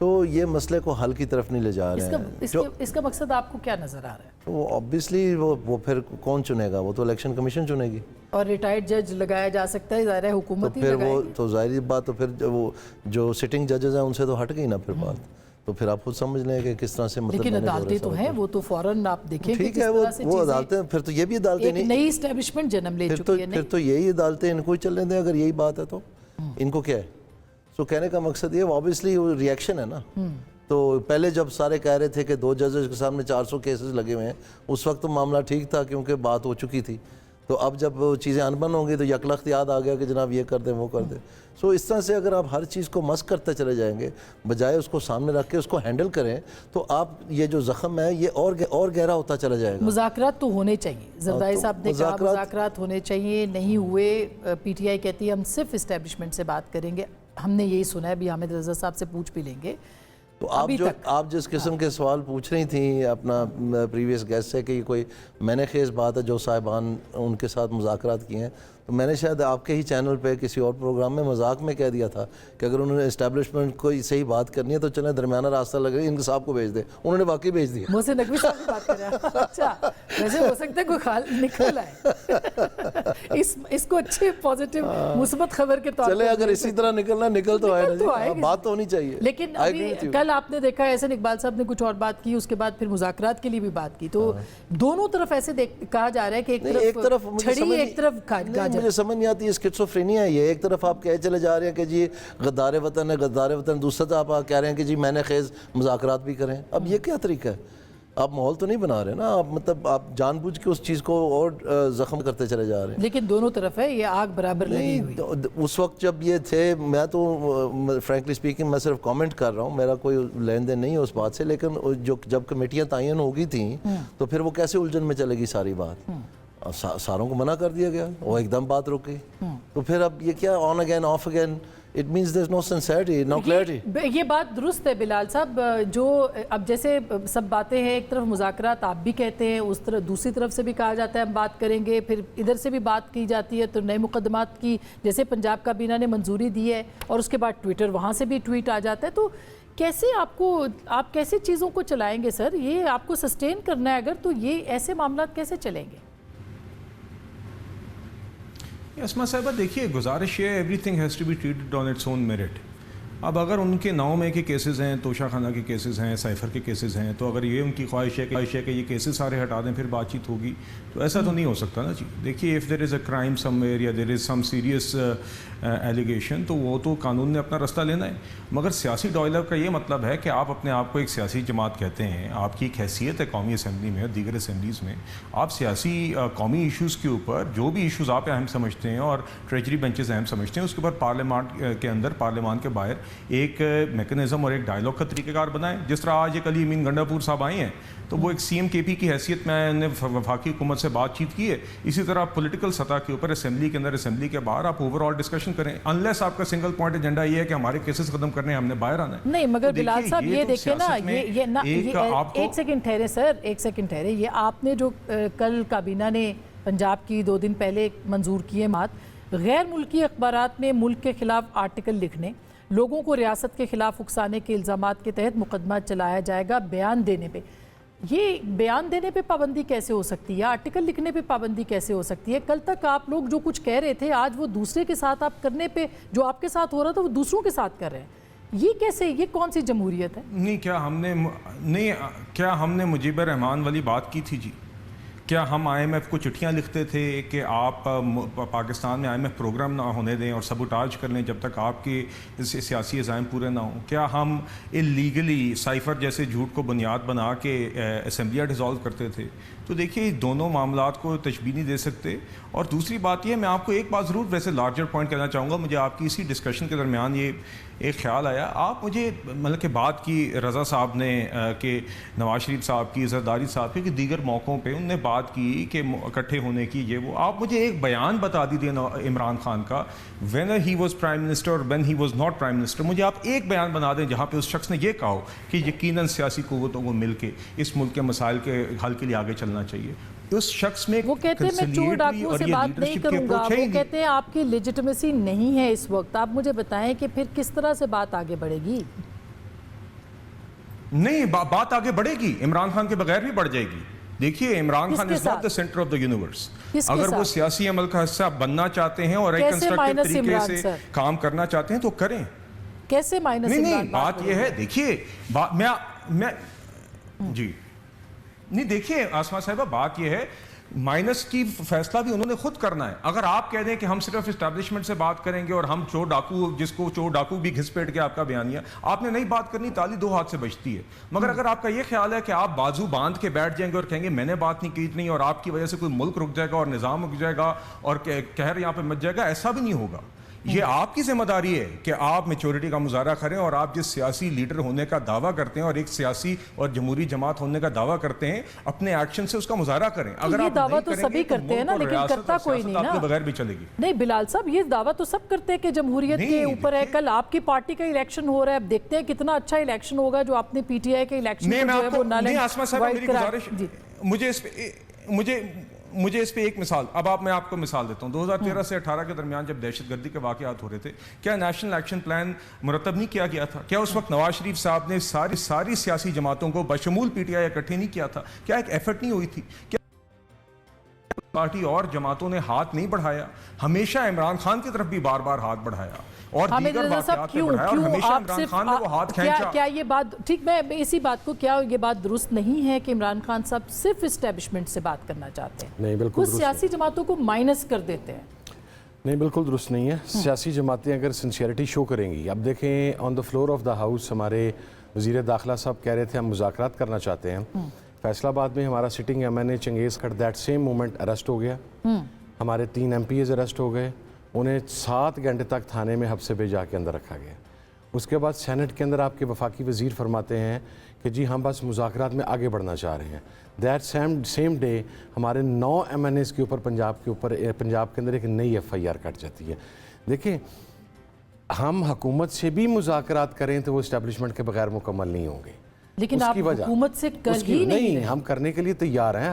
तो ये मसले को हल की तरफ नहीं ले जा रहे हैं। इसका मकसद आपको क्या नज़र आ रहा है? तो ऑब्वियसली वो फिर कौन चुनेगा? वो तो इलेक्शन कमीशन चुनेगी। और रिटायर्ड जज लगाया जा सकता है, ज़ाहिर है हुकूमत तो ही फिर लगाएगी। वो तो ज़ाहिर बात, तो फिर वो जो सिटिंग जजेस हैं उनसे तो हट गई ना फिर बात। तो फिर आप खुद समझ लें कि किस तरह से मतलब लेकिन अदालतें तो हैं, वो तो फौरन आप देखें ठीक है, वो अदालतें, फिर तो ये भी अदालतें नहीं, नई एस्टेब्लिशमेंट जन्म ले चुकी है। फिर तो यही अदालतें इनको ही चलने दें अगर यही बात है तो। इनको क्या है? सो कहने का मकसद ये ऑब्वियसली रिएक्शन है ना। तो पहले जब सारे कह रहे थे कि 2 जजेस के सामने 400 केसेस लगे हुए हैं, उस वक्त तो मामला ठीक था क्योंकि बात हो चुकी थी। तो अब जब चीज़ें अनबन होंगी तो यकलख्त याद आ गया कि जनाब ये कर दें वो कर दें। सो इस तरह से अगर आप हर चीज़ को मस करते चले जाएंगे बजाय उसको सामने रख के उसको हैंडल करें, तो आप ये जो ज़ख्म है ये और गहरा होता चला जाएगा। मुज़ाकरात तो होने चाहिए, जरदारी तो साहब ने कहा मुज़ाकरात होने चाहिए, नहीं हुए। पीटीआई कहती है हम सिर्फ इस्टेब्लिशमेंट से बात करेंगे। हमने यही सुना है, भी हामिद रज़ा साहब से पूछ भी लेंगे। तो आप जिस किस्म के सवाल पूछ रही थी अपना प्रीवियस गेस्ट से कि कोई मैंने खेज़ बात है जो साहिबान उनके साथ मुज़ाकरात किए हैं, तो मैंने शायद आपके ही चैनल पे किसी और प्रोग्राम में मजाक में कह दिया था कि अगर उन्होंने इस्टेब्लिशमेंट को सही बात करनी है तो चले दरमियाना रास्ता लग रहा है, इनके साहब को भेज दे। उन्होंने वाकई भेज दिया। मोहसिन नकवी साहब की बात कर रहे हैं। अच्छा, वैसे हो सकता है कोई खाल निकल आए इसको अच्छी पॉजिटिव मुस्बत खबर के तौर पर। चले अगर इसी तरह निकलना निकल तो आए ना, बात तो होनी चाहिए। लेकिन अभी कल आपने देखा एहसन इकबाल साहब ने कुछ और बात की, उसके बाद फिर मुज़ाकरात के लिए भी बात की, तो दोनों तरफ ऐसे कहा जा रहा है कि एक तरफ छड़ी एक तरफ गाजर। मुझे समझ नहीं आती, स्किज़ोफ्रेनिया है ये। एक तरफ आप कहे चले जा रहे हैं कि जी गद्दार वतन है, गद्दार वतन, दूसरा तरफ आप कह रहे हैं कि जी मैंने खेज मुज़ाकरात भी करें। अब ये क्या तरीका है? आप माहौल तो नहीं बना रहे ना, आप मतलब आप जानबूझ के उस चीज़ को और ज़ख्म करते चले जा रहे हैं। लेकिन दोनों तरफ है, ये आग बराबर लगी हुई। उस वक्त जब ये थे, मैं तो फ्रैंकली स्पीकिंग मैं सिर्फ कमेंट कर रहा हूँ, मेरा कोई लेन देन नहीं है उस बात से, लेकिन जो जब कमेटियाँ तयन हो गई थी तो फिर वो कैसे उलझन में चलेगी सारी बात। सारों को मना कर दिया गया, वो एकदम बात रुक गई। तो फिर अब ये क्या on again off again, it means there is no sincerity, no clarity. ये बात दुरुस्त है बिलाल साहब, जो अब जैसे सब बातें हैं, एक तरफ मुज़ाकरात आप भी कहते हैं, उस तरफ दूसरी तरफ से भी कहा जाता है हम बात करेंगे, फिर इधर से भी बात की जाती है। तो नए मुकदमात की जैसे पंजाब काबीना ने मंजूरी दी है और उसके बाद ट्विटर वहाँ से भी ट्वीट आ जाता है, तो कैसे आप कैसे चीज़ों को चलाएंगे सर? ये आपको सस्टेन करना है अगर, तो ये ऐसे मामला कैसे चलेंगे? असमा साहिबा देखिए, गुजारिश है everything has to be treated on its own merit. अब अगर उनके 9 में के केसेस हैं, तोशा खाना के केसेस हैं, साइफर के केसेस हैं, तो अगर ये उनकी ख्वाहिश है कि ये केसेस सारे हटा दें फिर बातचीत होगी, तो ऐसा तो नहीं हो सकता ना जी। देखिए, if there is a crime somewhere या there is some serious allegation, तो वो तो कानून ने अपना रास्ता लेना है। मगर सियासी डायलॉग का ये मतलब है कि आप अपने आप को एक सियासी जमात कहते हैं, आपकी एक हैसियत है कौमी असम्बली में और दीगर असम्बलीज़ में, आप सियासी कौमी इशूज़ के ऊपर जो भी इशूज़ आप अहम समझते हैं और ट्रेजरी बेंचेस अहम समझते हैं, उसके ऊपर पार्लियामान के अंदर, पार्लियामान के बाहर एक मैकेनिज़्म और एक डायलॉग का तरीक़ाकार बनाएं। जिस तरह आज एक अली अमीन गंडापुर साहब आए हैं, तो वो एक CMKP की हैसियत में वफाकी हुकूमत से बातचीत की है। इसी तरह पॉलिटिकल सतह के ऊपर असेंबली के अंदर, असेंबली के बाहर आप ओवरऑल डिस्कशन करें, अनलेस आपका सिंगल पॉइंट एजेंडा ये है कि हमारे केसेस खत्म करने हैं, हमने बाहर आना है। नहीं, मगर बिलाल साहब ये देखिए ना, एक सेकंड ठहरे सर, एक सेकंड ठहरे। ये आपने जो कल काबीना ने पंजाब की 2 दिन पहले मंजूर किए मात, गैर मुल्की अखबारात में मुल्क के खिलाफ आर्टिकल लिखने, लोगों को रियासत के खिलाफ उकसाने के इल्ज़ामात के तहत मुकदमा चलाया जाएगा बयान देने पे। ये बयान देने पे पाबंदी कैसे हो सकती है? आर्टिकल लिखने पे पाबंदी कैसे हो सकती है? कल तक आप लोग जो कुछ कह रहे थे, आज वो दूसरे के साथ आप करने पे, जो आपके साथ हो रहा था वो दूसरों के साथ कर रहे हैं। ये कैसे, ये कौन सी जमहूरियत है? नहीं, क्या हमने मुजीबर रहमान वाली बात की थी जी? क्या हम IMF को चिट्ठियाँ लिखते थे कि आप पाकिस्तान में IMF प्रोग्राम ना होने दें और सबुटाज कर लें जब तक आपके सियासी अज़ाइम पूरे ना हों? क्या हम इलीगली साइफर जैसे झूठ को बुनियाद बना के असेंबलियाँ डिज़ोल्व करते थे? تو دیکھیے دونوں معاملات کو تشبیہ نہیں دے سکتے. اور دوسری بات یہ, میں آپ کو ایک بات ضرور ویسے لارجر پوائنٹ کہنا چاہوں گا. مجھے آپ کی اسی ڈسکشن کے درمیان یہ ایک خیال آیا, آپ مجھے مطلب کہ بات کی رضا صاحب نے کہ نواز شریف صاحب کی, زرداری صاحب کی, کہ دیگر موقعوں پہ انہوں نے بات کی کہ اکٹھے ہونے کی یہ وہ. آپ مجھے ایک بیان بتا دیجیے عمران خان کا, when he was prime minister اور when he was not prime minister. مجھے آپ ایک بیان بنا دیں جہاں پہ اس شخص نے یہ کہا ہو کہ یقیناً سیاسی قوتوں کو مل کے اس ملک کے مسائل کے حل کے لیے آگے چلنا چاہیے. اس شخص میں وہ کہتے ہیں میں چور ڈاکوؤں سے بات نہیں کروں گا, وہ کہتے ہیں آپ کی لیجٹمیسی نہیں ہے اس وقت. آپ مجھے بتائیں کہ پھر کس طرح سے بات آگے بڑھے گی؟ نہیں, بات آگے بڑھے گی, عمران خان کے بغیر بھی بڑھ جائے گی. دیکھیے Imran Khan is not the centre of the universe. اگر وہ سیاسی عمل کا حصہ بننا چاہتے ہیں اور ایک کنسٹرکٹیو طریقے سے کام کرنا چاہتے ہیں تو کریں. کیسے مائنس عمران؟ نہیں, بات یہ ہے, دیکھیے میں جی نہیں, دیکھیے آسما صاحبہ, بات یہ ہے مائنس کی فیصلہ بھی انہوں نے خود کرنا ہے. اگر آپ کہہ دیں کہ ہم صرف اسٹیبلشمنٹ سے بات کریں گے اور ہم چور ڈاکو, جس کو چور ڈاکو بھی گھس پیٹ کے آپ کا بیانیہ, آپ نے نہیں بات کرنی, تالی دو ہاتھ سے بچتی ہے. مگر اگر آپ کا یہ خیال ہے کہ آپ بازو باندھ کے بیٹھ جائیں گے اور کہیں گے میں نے بات نہیں کی اتنی اور آپ کی وجہ سے کوئی ملک رک جائے گا اور نظام رک جائے گا اور قہر یہاں پہ مچ جائے گا, ایسا بھی نہیں ہوگا. یہ آپ کی ذمہ داری ہے کہ آپ میچورٹی کا مظاہرہ کریں اور آپ جس سیاسی لیڈر ہونے کا دعویٰ کرتے ہیں اور ایک سیاسی اور جمہوری جماعت ہونے کا دعویٰ کرتے ہیں, اپنے ایکشن سے اس کا مظاہرہ کریں. اگر آپ دعویٰ تو سبھی کرتے ہیں نا, لیکن کرتا کوئی نہیں نا. بغیر بھی چلے گی. نہیں بلال صاحب, یہ دعویٰ تو سب کرتے ہیں کہ جمہوریت کے اوپر ہے. کل آپ کی پارٹی کا الیکشن ہو رہا ہے, اب دیکھتے ہیں کتنا اچھا الیکشن ہوگا جو آپ نے پی ٹی آئی کے الیکشن مجھے اس پہ ایک مثال, میں آپ کو مثال دیتا ہوں. 2013 سے 18 کے درمیان جب دہشت گردی کے واقعات ہو رہے تھے, کیا نیشنل ایکشن پلان مرتب نہیں کیا گیا تھا؟ کیا اس وقت نواز شریف صاحب نے ساری سیاسی جماعتوں کو بشمول پی ٹی آئی اکٹھے نہیں کیا تھا؟ کیا ایک ایفرٹ نہیں ہوئی تھی؟ کیا پارٹی اور جماعتوں نے ہاتھ نہیں بڑھایا؟ ہمیشہ عمران خان کی طرف بھی بار بار ہاتھ بڑھایا اور دیگر واقعات پہ بڑھایا, اور ہمیشہ عمران خان نے وہ ہاتھ کھینچا. کیا یہ بات ٹھیک, میں اسی بات کو, کیا یہ بات درست نہیں ہے کہ عمران خان صاحب صرف اسٹیبلشمنٹ سے بات کرنا چاہتے ہیں؟ نہیں, بالکل وہ سیاسی جماعتوں کو مائنس کر دیتے ہیں. نہیں, بالکل درست نہیں ہے. سیاسی جماعتیں اگر سنسیئرٹی شو کریں گی, اب دیکھیں on the floor of the house ہمارے وزیر داخلہ صاحب کہہ رہے تھے ہم مذاکرات کرنا چاہتے ہیں. فیصل آباد میں ہمارا سٹنگ MNA چنگیز کھٹ دیٹ سیم مومنٹ اریسٹ ہو گیا. ہمارے 3 MPs اریسٹ ہو گئے, انہیں 7 گھنٹے تک تھانے میں حبسے پہ جا کے اندر رکھا گیا. اس کے بعد سینٹ کے اندر آپ کے وفاقی وزیر فرماتے ہیں کہ جی ہم بس مذاکرات میں آگے بڑھنا چاہ رہے ہیں. دیٹ سیم ڈے ہمارے 9 MNAs کے اوپر پنجاب کے اندر ایک نئی FIR کٹ جاتی ہے. دیکھیں, ہم حکومت سے بھی مذاکرات کریں تو وہ اسٹیبلشمنٹ کے بغیر مکمل نہیں ہوں گے. لیکن آپ حکومت سے کر ہی نہیں, ہم کرنے کے لیے تیار ہیں.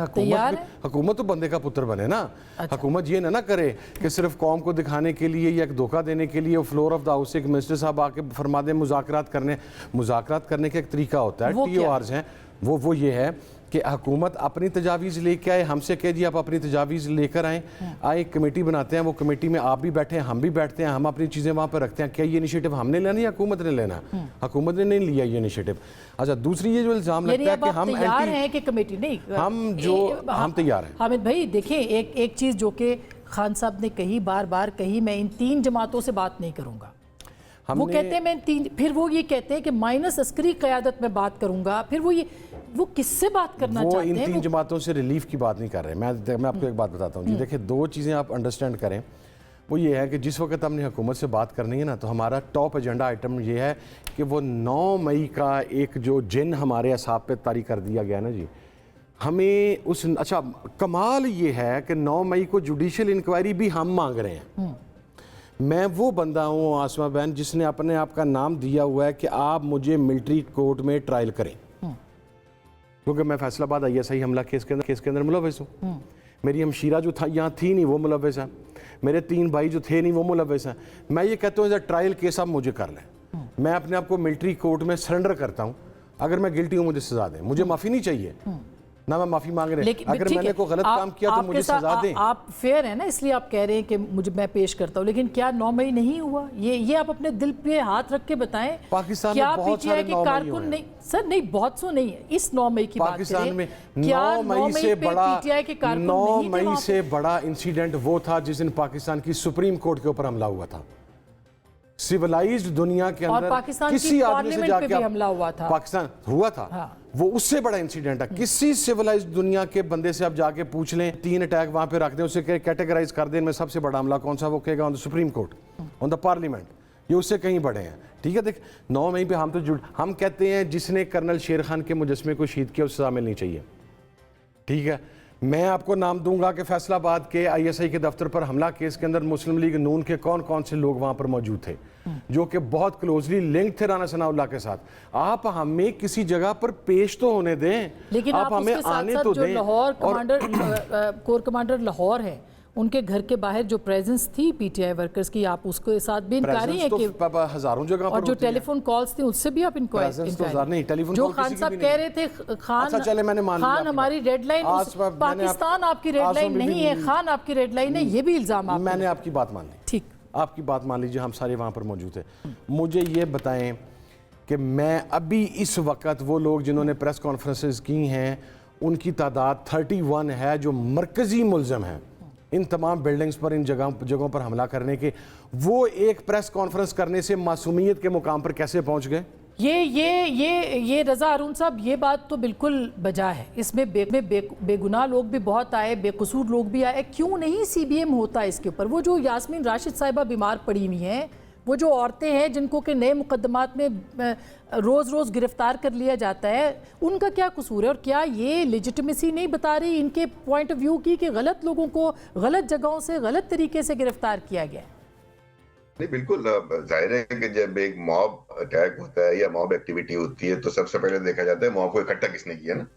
حکومت تو بندے کا پتر بنے نا. حکومت یہ نہ کرے کہ صرف قوم کو دکھانے کے لیے یا ایک دھوکہ دینے کے لیے فلور آف دا ہاؤس سے ایک منسٹر صاحب آ کے فرما دیں مذاکرات کرنے کا ایک طریقہ ہوتا ہے. TORs ہیں, وہ یہ ہے کہ حکومت اپنی تجاویز لے کے آئے, ہم سے کہہ جی آپ اپنی تجاویز لے کر آئیں, ایک کمیٹی بناتے ہیں, وہ کمیٹی میں آپ بھی بیٹھے ہیں, ہم بھی بیٹھتے ہیں, ہم اپنی چیزیں وہاں پہ رکھتے ہیں. کیا یہ انیشیٹو ہم نے لینا یا حکومت نے لینا؟ حکومت نے نہیں لیا یہ انیشیٹو. اچھا, دوسری یہ جو الزام لگتا ہے کہ ہم تیار ہیں کہ کمیٹی نہیں, ہم تیار ہیں. حامد بھائی دیکھیں, ایک چیز جو کہ خان صاحب نے کہی, بار بار کہی, میں ان 3 جماعتوں سے بات نہیں کروں گا. وہ کہتے ہیں پھر وہ یہ کہتے ہیں کہ مائنس عسکری قیادت میں بات کروں گا. پھر وہ کس سے بات کرنا چاہتے ہیں؟ وہ ان 3 جماعتوں سے ریلیف کی بات نہیں کر رہے. میں آپ کو ایک بات بتاتا ہوں جی. دیکھیں, 2 چیزیں آپ انڈرسٹینڈ کریں. وہ یہ ہے کہ جس وقت ہم نے حکومت سے بات کرنی ہے نا, تو ہمارا ٹاپ ایجنڈا آئٹم یہ ہے کہ وہ 9 مئی کا ایک جو جن ہمارے اعصاب پہ طاری کر دیا گیا نا جی, ہمیں اچھا کمال یہ ہے کہ 9 مئی کو جوڈیشل انکوائری بھی ہم مانگ رہے ہیں. میں وہ بندہ ہوں آسما بہن جس نے اپنے آپ کا نام دیا ہوا ہے کہ آپ مجھے ملٹری کورٹ میں ٹرائل کریں, کیونکہ میں فیصل آباد ISI حملہ کیس کے اندر ملوث ہوں. میری ہمشیرہ جو یہاں تھی نہیں وہ ملوث ہے, میرے 3 بھائی جو تھے نہیں وہ ملوث ہیں. میں یہ کہتا ہوں ٹرائل کیس آپ مجھے کر لیں, میں اپنے آپ کو ملٹری کورٹ میں سرنڈر کرتا ہوں. اگر میں گلٹی ہوں مجھے سزا دیں, مجھے معافی نہیں چاہیے, نہ میں معافی مانگ رہے ہیں. اگر میں نے کوئی غلط کام کیا تو مجھے سزا دیں. آپ فیئر ہیں نا, اس لیے آپ کہہ رہے ہیں کہ میں پیش کرتا ہوں. لیکن کیا 9 مئی نہیں ہوا؟ یہ آپ اپنے دل پہ ہاتھ رکھ کے بتائیں. پاکستان میں بہت سارے 9 مئی ہوئے ہیں سر. نہیں, بہت سو نہیں ہے. اس 9 مئی کی بات کریں. پاکستان میں 9 مئی سے بڑا انسیڈنٹ وہ تھا جس دن پاکستان کی سپریم کورٹ کے اوپر حملہ ہوا تھا. سیولائزڈ دنیا کے اندر کسی آدمی سے جا کے حملہ ہوا تھا. پاکستان ہوا تھا, वो उससे बड़ा इंसिडेंट है। किसी सिविलाइज दुनिया के बंदे से आप जाके पूछ लें 3 अटैक वहाँ पे रख दें, उसे कैटेगराइज कर दें इनमें सबसे बड़ा हमला कौन सा, वो कहेगा on the supreme court, on the parliament, ये उससे कहीं बड़े हैं। ठीक है, देख 9 मई पे हम कहते हैं जिसने कर्नल शेर खान के मुजस्मे को शहीद किया उसे सजा मिलनी चाहिए। ठीक है, मैं आपको नाम दूंगा कि फैसलाबाद के ISI के दफ्तर पर हमला केस के अंदर मुस्लिम लीग नून के कौन कौन से लोग वहां पर मौजूद थे जो कि बहुत क्लोजली लिंक थे राना सनाउल्लाह के साथ। आप हमें किसी जगह पर पेश तो होने दें, लेकिन आप हमें उसके साथ आने साथ तो जो दें। Lahore commander core commander Lahore है, उनके घर के बाहर जो प्रेजेंस थी PTI वर्कर्स की, आप उसके साथ भी इनकारी है कि हजारों जगह और जो टेलीफोन कॉल्स थी उससे भी आप इंक्वायरी, जो खान साहब कह रहे थे खान हमारी रेड लाइन, पाकिस्तान आपकी रेड लाइन नहीं है, खान आपकी रेड लाइन है, ये भी इल्जाम मैंने आपकी बात मान ली। ठीक, आपकी बात मान लीजिए, हम सारे वहाँ पर मौजूद थे। मुझे ये बताएं कि मैं अभी इस वक्त वो लोग जिन्होंने प्रेस कॉन्फ्रेंसेस की हैं उनकी तादाद 31 है जो मरकज़ी मुल्ज़म हैं इन तमाम बिल्डिंग्स पर, इन जगहों पर हमला करने के। वो एक प्रेस कॉन्फ्रेंस करने से मासूमियत के मुकाम पर कैसे पहुँच गए? ये रज़ा अरुण साहब, ये बात तो बिल्कुल बजा है। इसमें बेगुनाह लोग भी बहुत आए, बेकसूर लोग भी आए, क्यों नहीं CBM होता इसके ऊपर? वो जो यास्मीन राशिद साहिबा बीमार पड़ी हुई हैं, वो जो औरतें हैं जिनको के नए मुकदमात में रोज़ गिरफ्तार कर लिया जाता है, उनका क्या कसूर है? और क्या ये लेजिटिमेसी नहीं बता रही इनके पॉइंट ऑफ व्यू की कि गलत लोगों को गलत जगहों से गलत तरीके से गिरफ्तार किया गया है? नहीं, बिल्कुल जाहिर है कि जब एक मॉब अटैक होता है या मॉब एक्टिविटी होती है तो सबसे पहले देखा जाता है मॉब को इकट्ठा किसने किया ना।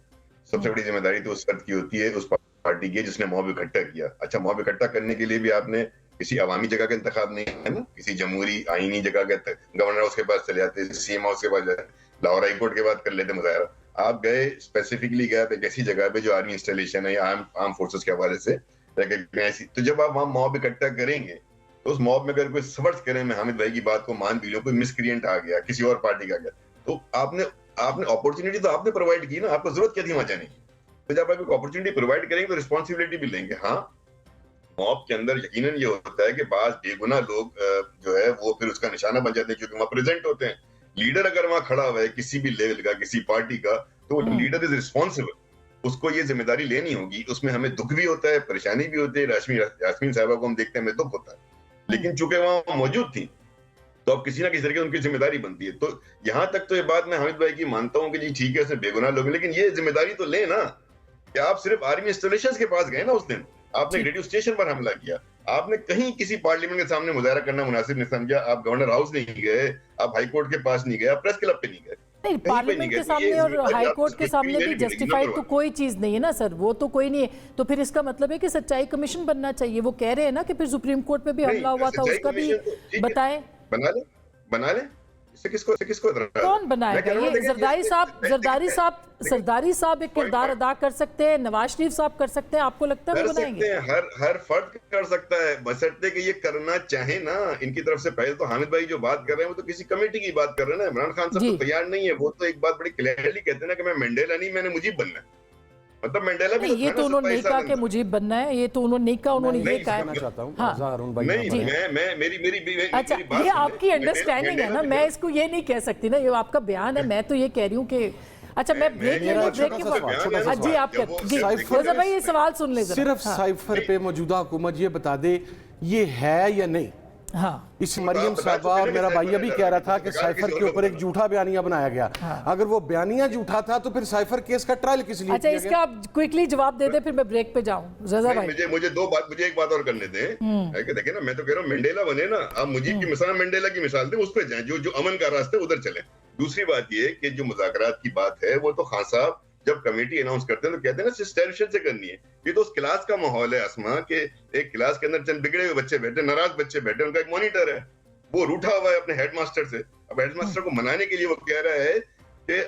सबसे बड़ी जिम्मेदारी तो उस फर्द की होती है, उस पार्टी की, जिसने मॉब इकट्ठा किया। अच्छा, मॉब इकट्ठा करने के लिए भी आपने किसी अवामी जगह का इंतखाब नहीं है ना, किसी जमहूरी आईनी जगह के गवर्नर हाउस के पास चले जाते, CM हाउस के पास जाते, लाहौर हाई कोर्ट के बाद कर लेते मुजाहरा। आप गए स्पेसिफिकली गए एक ऐसी जगह पे जो आर्मी इंस्टॉलेशन है या आर्म फोर्सेस के हवाले से, तो जब आप वहाँ मॉब इकट्ठा करेंगे तो उस मॉब में अगर कोई सवर्स करें, मैं हामिद भाई की बात को मान भी लूं, कोई मिसक्रिएंट आ गया, किसी और पार्टी का गया, तो आपने अपॉर्चुनिटी तो आपने प्रोवाइड की ना, आपको जरूरत क्या थी वहां जाने की? तो जब आप एक अपॉर्चुनिटी प्रोवाइड करेंगे तो रिस्पॉन्सिबिलिटी भी लेंगे। हाँ, मॉब के अंदर यकीनन ये होता है कि बाज बेगुनाह लोग जो है वो फिर उसका निशाना बन जाते हैं क्योंकि वहां प्रेजेंट होते हैं। लीडर अगर वहां खड़ा हुआ है किसी भी लेवल का, किसी पार्टी का, तो लीडर इज रिस्पॉन्सिबल, उसको ये जिम्मेदारी लेनी होगी। उसमें हमें दुख भी होता है, परेशानी भी होती है। यास्मीन साहिबा को हम देखते हैं, हमें दुख होता है, लेकिन चूंकि वहां मौजूद थी तो अब किसी ना किसी तरीके उनकी जिम्मेदारी बनती है। तो यहाँ तक तो ये बात मैं हामिद भाई की मानता हूँ कि जी ठीक है, इसमें बेगुनाह लोग, लेकिन ये जिम्मेदारी तो ले ना कि आप सिर्फ आर्मी इंस्टॉलेशंस के पास गए ना, उस दिन आपने रेडियो स्टेशन पर हमला किया, आपने कहीं किसी पार्लियामेंट के सामने मुजाहरा करना मुनासिब नहीं समझा, आप गवर्नर हाउस नहीं गए, आप हाई कोर्ट के पास नहीं गए, आप प्रेस क्लब पे नहीं गए। नहीं, पार्लियामेंट के सामने और हाई कोर्ट के सामने भी जस्टिफाइड तो कोई चीज नहीं है ना सर, वो तो कोई नहीं है। तो फिर इसका मतलब है कि सच्चाई कमीशन बनना चाहिए। वो कह रहे हैं ना कि फिर सुप्रीम कोर्ट पे भी हमला हुआ था, उसका भी बताएं। बना ले इससे किसको कौन बनाएगा? ये जरदारी साहब एक किरदार अदा कर सकते हैं, नवाज शरीफ साहब कर सकते हैं, आपको लगता है वो बनाएंगे? हर फर्द कर सकता है, बशर्ते कि ये करना चाहे ना इनकी तरफ से। पहले तो हामिद भाई जो बात कर रहे हैं वो तो किसी कमेटी की बात कर रहे हैं ना। इमरान खान साहब तो तैयार नहीं है, वो तो एक बात बड़ी क्लियरली कहते हैं ना कि मैं मंडेला नहीं, मैंने मुजीब बनना है। मतलब मंडेला भी ये तो उन्होंने नहीं कहा कि मुजीब बनना है, ये तो उन्होंने नहीं कहा, उन्होंने ये कहा। अच्छा, ये आपकी अंडरस्टैंडिंग है ना, मैं इसको ये नहीं कह सकती ना, ये आपका बयान है। मैं तो ये कह रही हूँ कि अच्छा, मैं ब्रेक के बाद जी आप भाई ये सवाल सुन ले। सिर्फ साइफर पे मौजूदा हुकूमत ये बता दे ये है या नहीं। हाँ, इस मरियम साहबा और मेरा भाई अभी कह रहा था कि साइफर के ऊपर एक झूठा बयानिया बनाया गया। अगर वो बयानिया झूठा था तो फिर साइफर केस का ट्रायल किस लिए? अच्छा, इसका आप क्विकली जवाब दे दे, फिर मैं ब्रेक पे जाऊं। रज़ा भाई मुझे एक बात और करने दें। देखिए ना, मैं तो कह रहा हूँ मंडेला बने ना, आप मुजीब की मिसाल, मंडेला की मिसाल दें, उस पर जाएं, जो अमन का रास्ता है उधर चले। दूसरी बात ये कि जो मुज़ाकरात की बात है वो तो खान साहब जब कमेटी अनाउंस करते हैं तो कहते हैं ना सिस्टरशन से करनी है। ये तो उस क्लास का माहौल है असमा के, एक क्लास के अंदर चंद बिगड़े हुए बच्चे बैठे, नाराज बच्चे बैठे, उनका एक मॉनिटर है, वो रूठा हुआ है अपने हेडमास्टर से। अब हेडमास्टर को मनाने के लिए वो कह रहा है कि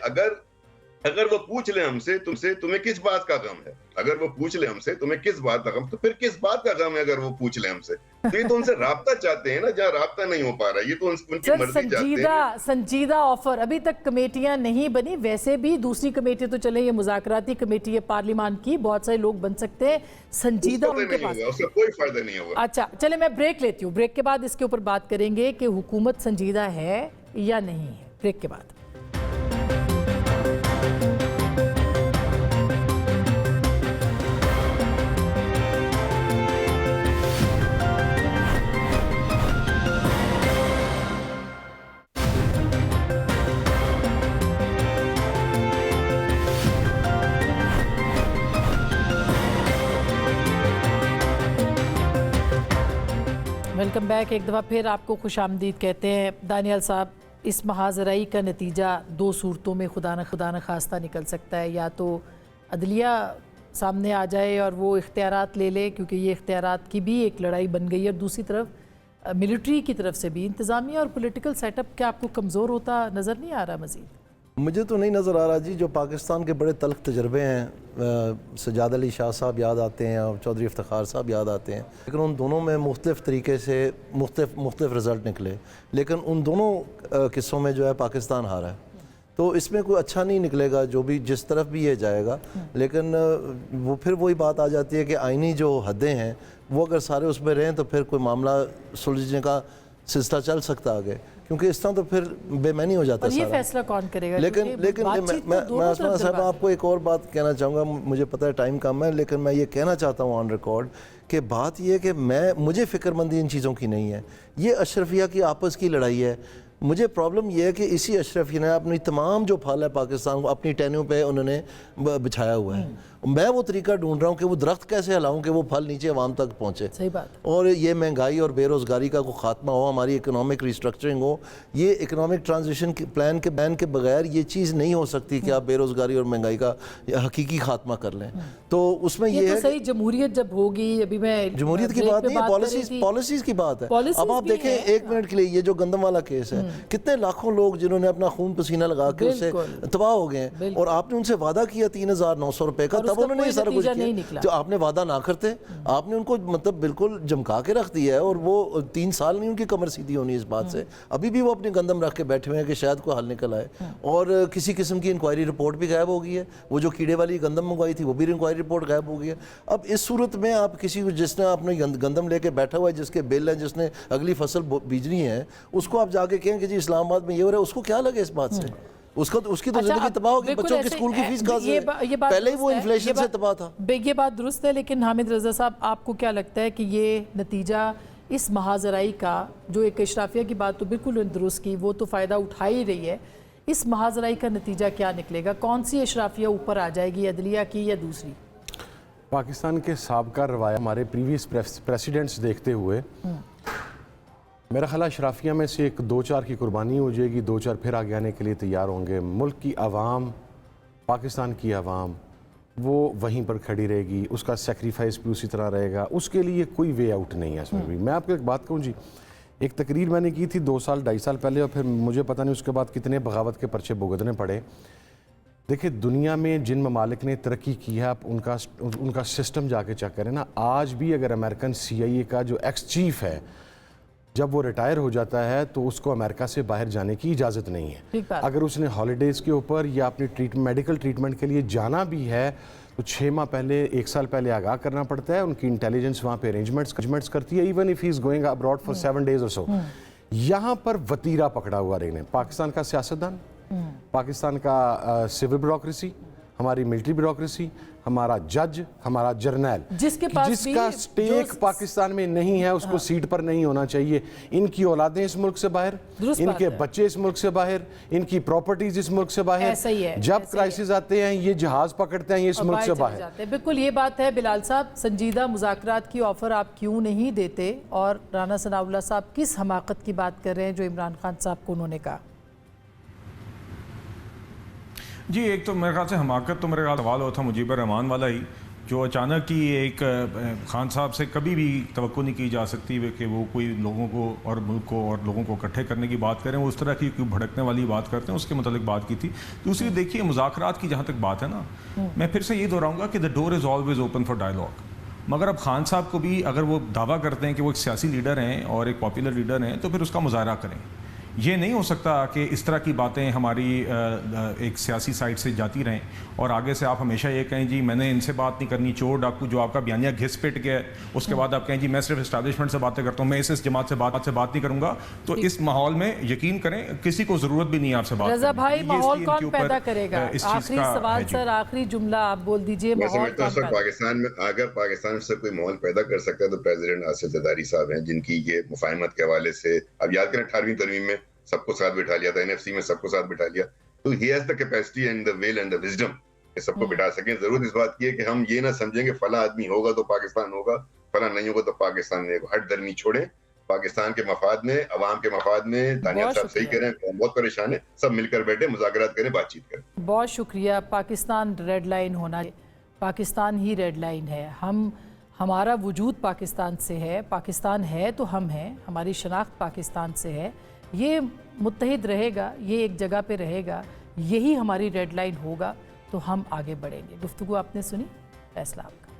अगर वो पूछ ले हमसे, तुम्हें किस बात का गम है, अगर वो पूछ ले हमसे तुम्हें किस बात का गम, तो फिर किस बात का गम है अगर वो पूछ ले हमसे? तो ये तो उनसे राब्ता चाहते हैं ना, जहाँ राब्ता नहीं हो पा रहा है, ये तो उनकी मर्जी चाहते हैं। संजीदा ऑफर, अभी तक कमेटियां नहीं बनी, वैसे भी दूसरी कमेटी तो चले, ये मुज़ाकराती कमेटी है पार्लियामान की, बहुत सारे लोग बन सकते हैं, संजीदा उनके पास, उसका कोई फायदा नहीं होगा। अच्छा चले, मैं ब्रेक लेती हूँ, ब्रेक के बाद इसके ऊपर बात करेंगे कि हुकूमत संजीदा है या नहीं है। ब्रेक के बाद वेलकम बैक। एक दफ़ा फिर आपको खुश आमदीद कहते हैं। दानियाल साहब, इस महाजराई का नतीजा दो सूरतों में खुदा न खास्ता निकल सकता है। या तो अदलिया सामने आ जाए और वो इख्तियारात ले ले, क्योंकि ये इख्तियारात की भी एक लड़ाई बन गई है, और दूसरी तरफ मिलिट्री की तरफ से भी इंतज़ामिया और पॉलिटिकल सेटअप क्या आपको कमज़ोर होता नज़र नहीं आ रहा मज़ीद? मुझे तो नहीं नज़र आ रहा जी। जो पाकिस्तान के बड़े तल्ख तजर्बे हैं, सजाद अली शाह साहब याद आते हैं और चौधरी इफ्तिखार साहब याद आते हैं, लेकिन उन दोनों में मुख्तलिफ़ तरीके से मुख्तलिफ़ रिज़ल्ट निकले, लेकिन उन दोनों किस्सों में जो है पाकिस्तान हारा है। तो इसमें कोई अच्छा नहीं निकलेगा जो भी जिस तरफ भी ये जाएगा। लेकिन वो फिर वही बात आ जाती है कि आइनी जो हदें हैं वो अगर सारे उसमें रहें तो फिर कोई मामला सुलझने का सिलसिला चल सकता आगे, क्योंकि इस तरह तो फिर बेमैनी हो जाता है ये सारा। फैसला कौन करेगा? लेकिन मैं आसमान साहब आपको एक और बात कहना चाहूँगा, मुझे पता है टाइम कम है, लेकिन मैं ये कहना चाहता हूँ ऑन रिकॉर्ड कि बात ये है कि मुझे फ़िक्रमंदी इन चीज़ों की नहीं है। ये अशरफिया की आपस की लड़ाई है। मुझे प्रॉब्लम यह है कि इसी अशरफी ने अपनी तमाम जो फल है पाकिस्तान को अपनी टहनियों पे उन्होंने बिछाया हुआ है। मैं वो तरीका ढूंढ रहा हूँ कि वो दरख्त कैसे हिलाऊं कि वो फल नीचे अवाम तक पहुँचे। सही बात। और ये महंगाई और बेरोज़गारी का कोई ख़ात्मा हो, हमारी इकोनॉमिक रिस्ट्रक्चरिंग हो। ये इकोनॉमिक ट्रांजिशन प्लान के बगैर ये चीज़ नहीं हो सकती कि आप बेरोज़गारी और महंगाई का हकीकी ख़ात्मा कर लें। तो उसमें ये है सही जमहूरियत जब होगी, अभी मैं जमहूरियत की बात नहीं है, पॉलिसीज़ की बात है। अब आप देखें एक मिनट के लिए, ये जो गंदम वाला केस है, कितने लाखों लोग जिन्होंने अपना खून पसीना लगा के उससे तबाह हो गए हैं, और आपने उनसे वादा किया 3,900 रुपए का, तब उन्होंने ये सारा कुछ किया। जो आपने वादा ना करते, आपने उनको मतलब बिल्कुल जमका के रख दिया है, और वो 3 साल नहीं उनकी कमर सीधी होनी इस बात से। अभी भी वो अपनी गंदम रख के बैठे हुए हैं कि शायद कोई हल निकल आए, और किसी किस्म की इंक्वायरी रिपोर्ट भी गायब हो गई है। वो जो कीड़े वाली गंदम मंगवाई थी वो भी इंक्वायरी रिपोर्ट गायब हो गई है। अब इस सूरत में आप किसी को जिसने आपने गंदम लेके बैठा हुआ है, जिसके बिल है, जिसने अगली फसल बीजनी है, उसको आप जाके कहें कि जी इस्लामाबाद में ये हो रहा है, उसको क्या लगे इस बात से? उसकी तो जिंदगी तबाह होगी। बच्चों की स्कूल की फीस कहाँ से? पहले ही वो इन्फ्लेशन से तबाह था। ये बात दुरुस्त है, लेकिन हामिद रज़ा साहब, आपको क्या लगता है कि ये नतीजा इस महाजराई का, जो एक इशराफिया की बात तो बिल्कुल दुरुस्त की, वो तो फ़ायदा उठा ही रही है, इस महाजराई का नतीजा क्या निकलेगा? कौन सी इशराफिया ऊपर आ जाएगी, अदलिया की या दूसरी? पाकिस्तान के साबका रवाया हमारे प्रीवियस प्रेसिडेंट्स देखते हुए मेरा ख्याल अशराफिया में से एक 2-4 की कुर्बानी हो जाएगी, 2-4 फिर आगे आने के लिए तैयार होंगे। मुल्क की आवाम, पाकिस्तान की आवाम वो वहीं पर खड़ी रहेगी, उसका सेक्रीफाइस भी उसी तरह रहेगा, उसके लिए कोई वे आउट नहीं है इसमें भी। मैं आपको एक बात कहूँ जी, एक तकरीर मैंने की थी 2 साल 2.5 साल पहले, और फिर मुझे पता नहीं उसके बाद कितने बगावत के पर्चे भुगतने पड़े। देखिए, दुनिया में जिन ममालिक ने तरक्की की है, आप उनका सिस्टम जाके चेक करें ना। आज भी अगर अमेरिकन CIA का जो एक्स चीफ है, जब वो रिटायर हो जाता है तो उसको अमेरिका से बाहर जाने की इजाज़त नहीं है। अगर उसने हॉलीडेज़ के ऊपर या अपनी मेडिकल ट्रीटमेंट के लिए जाना भी है तो 6 माह पहले, 1 साल पहले आगाह करना पड़ता है। उनकी इंटेलिजेंस वहाँ पे अरेंजमेंट्स करती है, even if he is going abroad for 7 days और सो। यहाँ पर वतीरा पकड़ा हुआ रहने, पाकिस्तान का सियासतदान, पाकिस्तान का सिविल ब्यूरोक्रेसी, हमारी मिलिट्री ब्यूरोक्रेसी, हमारा जज, हमारा जर्नल, जिसका स्टेक पाकिस्तान में नहीं है, उसको सीट पर नहीं होना चाहिए। इनकी औलादें इस मुल्क से बाहर, इनके बच्चे इस मुल्क से बाहर, इनकी प्रॉपर्टीज इस मुल्क से बाहर। जब क्राइसिस आते हैं ये जहाज पकड़ते हैं, ये इस मुल्क से बाहर। बिल्कुल ये बात है। बिलाल साहब, संजीदा मुज़ाकरात की ऑफर आप क्यों नहीं देते, और राना सनाउल्लाह साहब किस हमाकत की बात कर रहे हैं जो इमरान खान साहब को उन्होंने कहा? जी, एक तो मेरे ख्याल से हमाकत तो मेरे ख्याल सवाल होता मुजीबर रहमान वाला ही, जो अचानक ही एक खान साहब से कभी भी तवक्को नहीं की जा सकती कि वो कोई लोगों को और मुल्क को और लोगों को इकट्ठे करने की बात करें। वो उस तरह की कोई भड़कने वाली बात करते हैं, उसके मतलब बात की थी। दूसरी देखिए, मुज़ाकरात की जहाँ तक बात है ना, मैं फिर से ये दोहराऊंगा कि the door is always open for dialogue. मगर अब खान साहब को भी अगर वो दावा करते हैं कि वो एक सियासी लीडर हैं और एक पॉपुलर लीडर हैं, तो फिर उसका मुजाहरा करें। ये नहीं हो सकता कि इस तरह की बातें हमारी एक सियासी साइड से जाती रहें और आगे से आप हमेशा ये कहें जी मैंने इनसे बात नहीं करनी, चोर डाकू जो आपका बयानिया घिस पिट गया, उसके बाद आप कहें जी मैं सिर्फ एस्टैब्लिशमेंट से बातें करता हूँ, मैं इस जमात से बात नहीं करूँगा। तो इस माहौल में यकीन करें किसी को ज़रूरत भी नहीं है आपसे बात। रज़ा भाई, माहौल कौन पैदा करेगा? आखिरी सवाल सर, आखिरी जुमला आप बोल दीजिए। पाकिस्तान में अगर पाकिस्तान से कोई माहौल पैदा कर सकता है तो प्रेसिडेंट आसिफ ज़रदारी साहब हैं, जिनकी ये मुफाहमत के हवाले से अब याद करें 18वीं तरमीम में सबको साथ बिठा लिया था, NFC में सबको साथ बिठा लिया। तो he has the capacity and the will and the wisdom कि सबको बिठा सकें। जरूरत इस बात की है कि हम ये ना समझें कि फला आदमी होगा तो पाकिस्तान होगा, फला नहीं होगा तो पाकिस्तान नहीं होगा। हट दरनी छोड़ें पाकिस्तान के मफाद में, अवाम के मफाद में। दानियाल साहब सही कह रहे हैं, कौम बहुत परेशान है, सब मिलकर बैठे, मुज़ाकरात करें, बातचीत करें। बहुत शुक्रिया। पाकिस्तान रेड लाइन होना, पाकिस्तान ही रेड लाइन है। हमारा वजूद पाकिस्तान से है, पाकिस्तान है तो हम हैं, हमारी शनाख्त पाकिस्तान से है। ये मुत्तहिद रहेगा, ये एक जगह पे रहेगा, यही हमारी रेड लाइन होगा तो हम आगे बढ़ेंगे। गुफ्तगू आपने सुनी, फैसला आपका।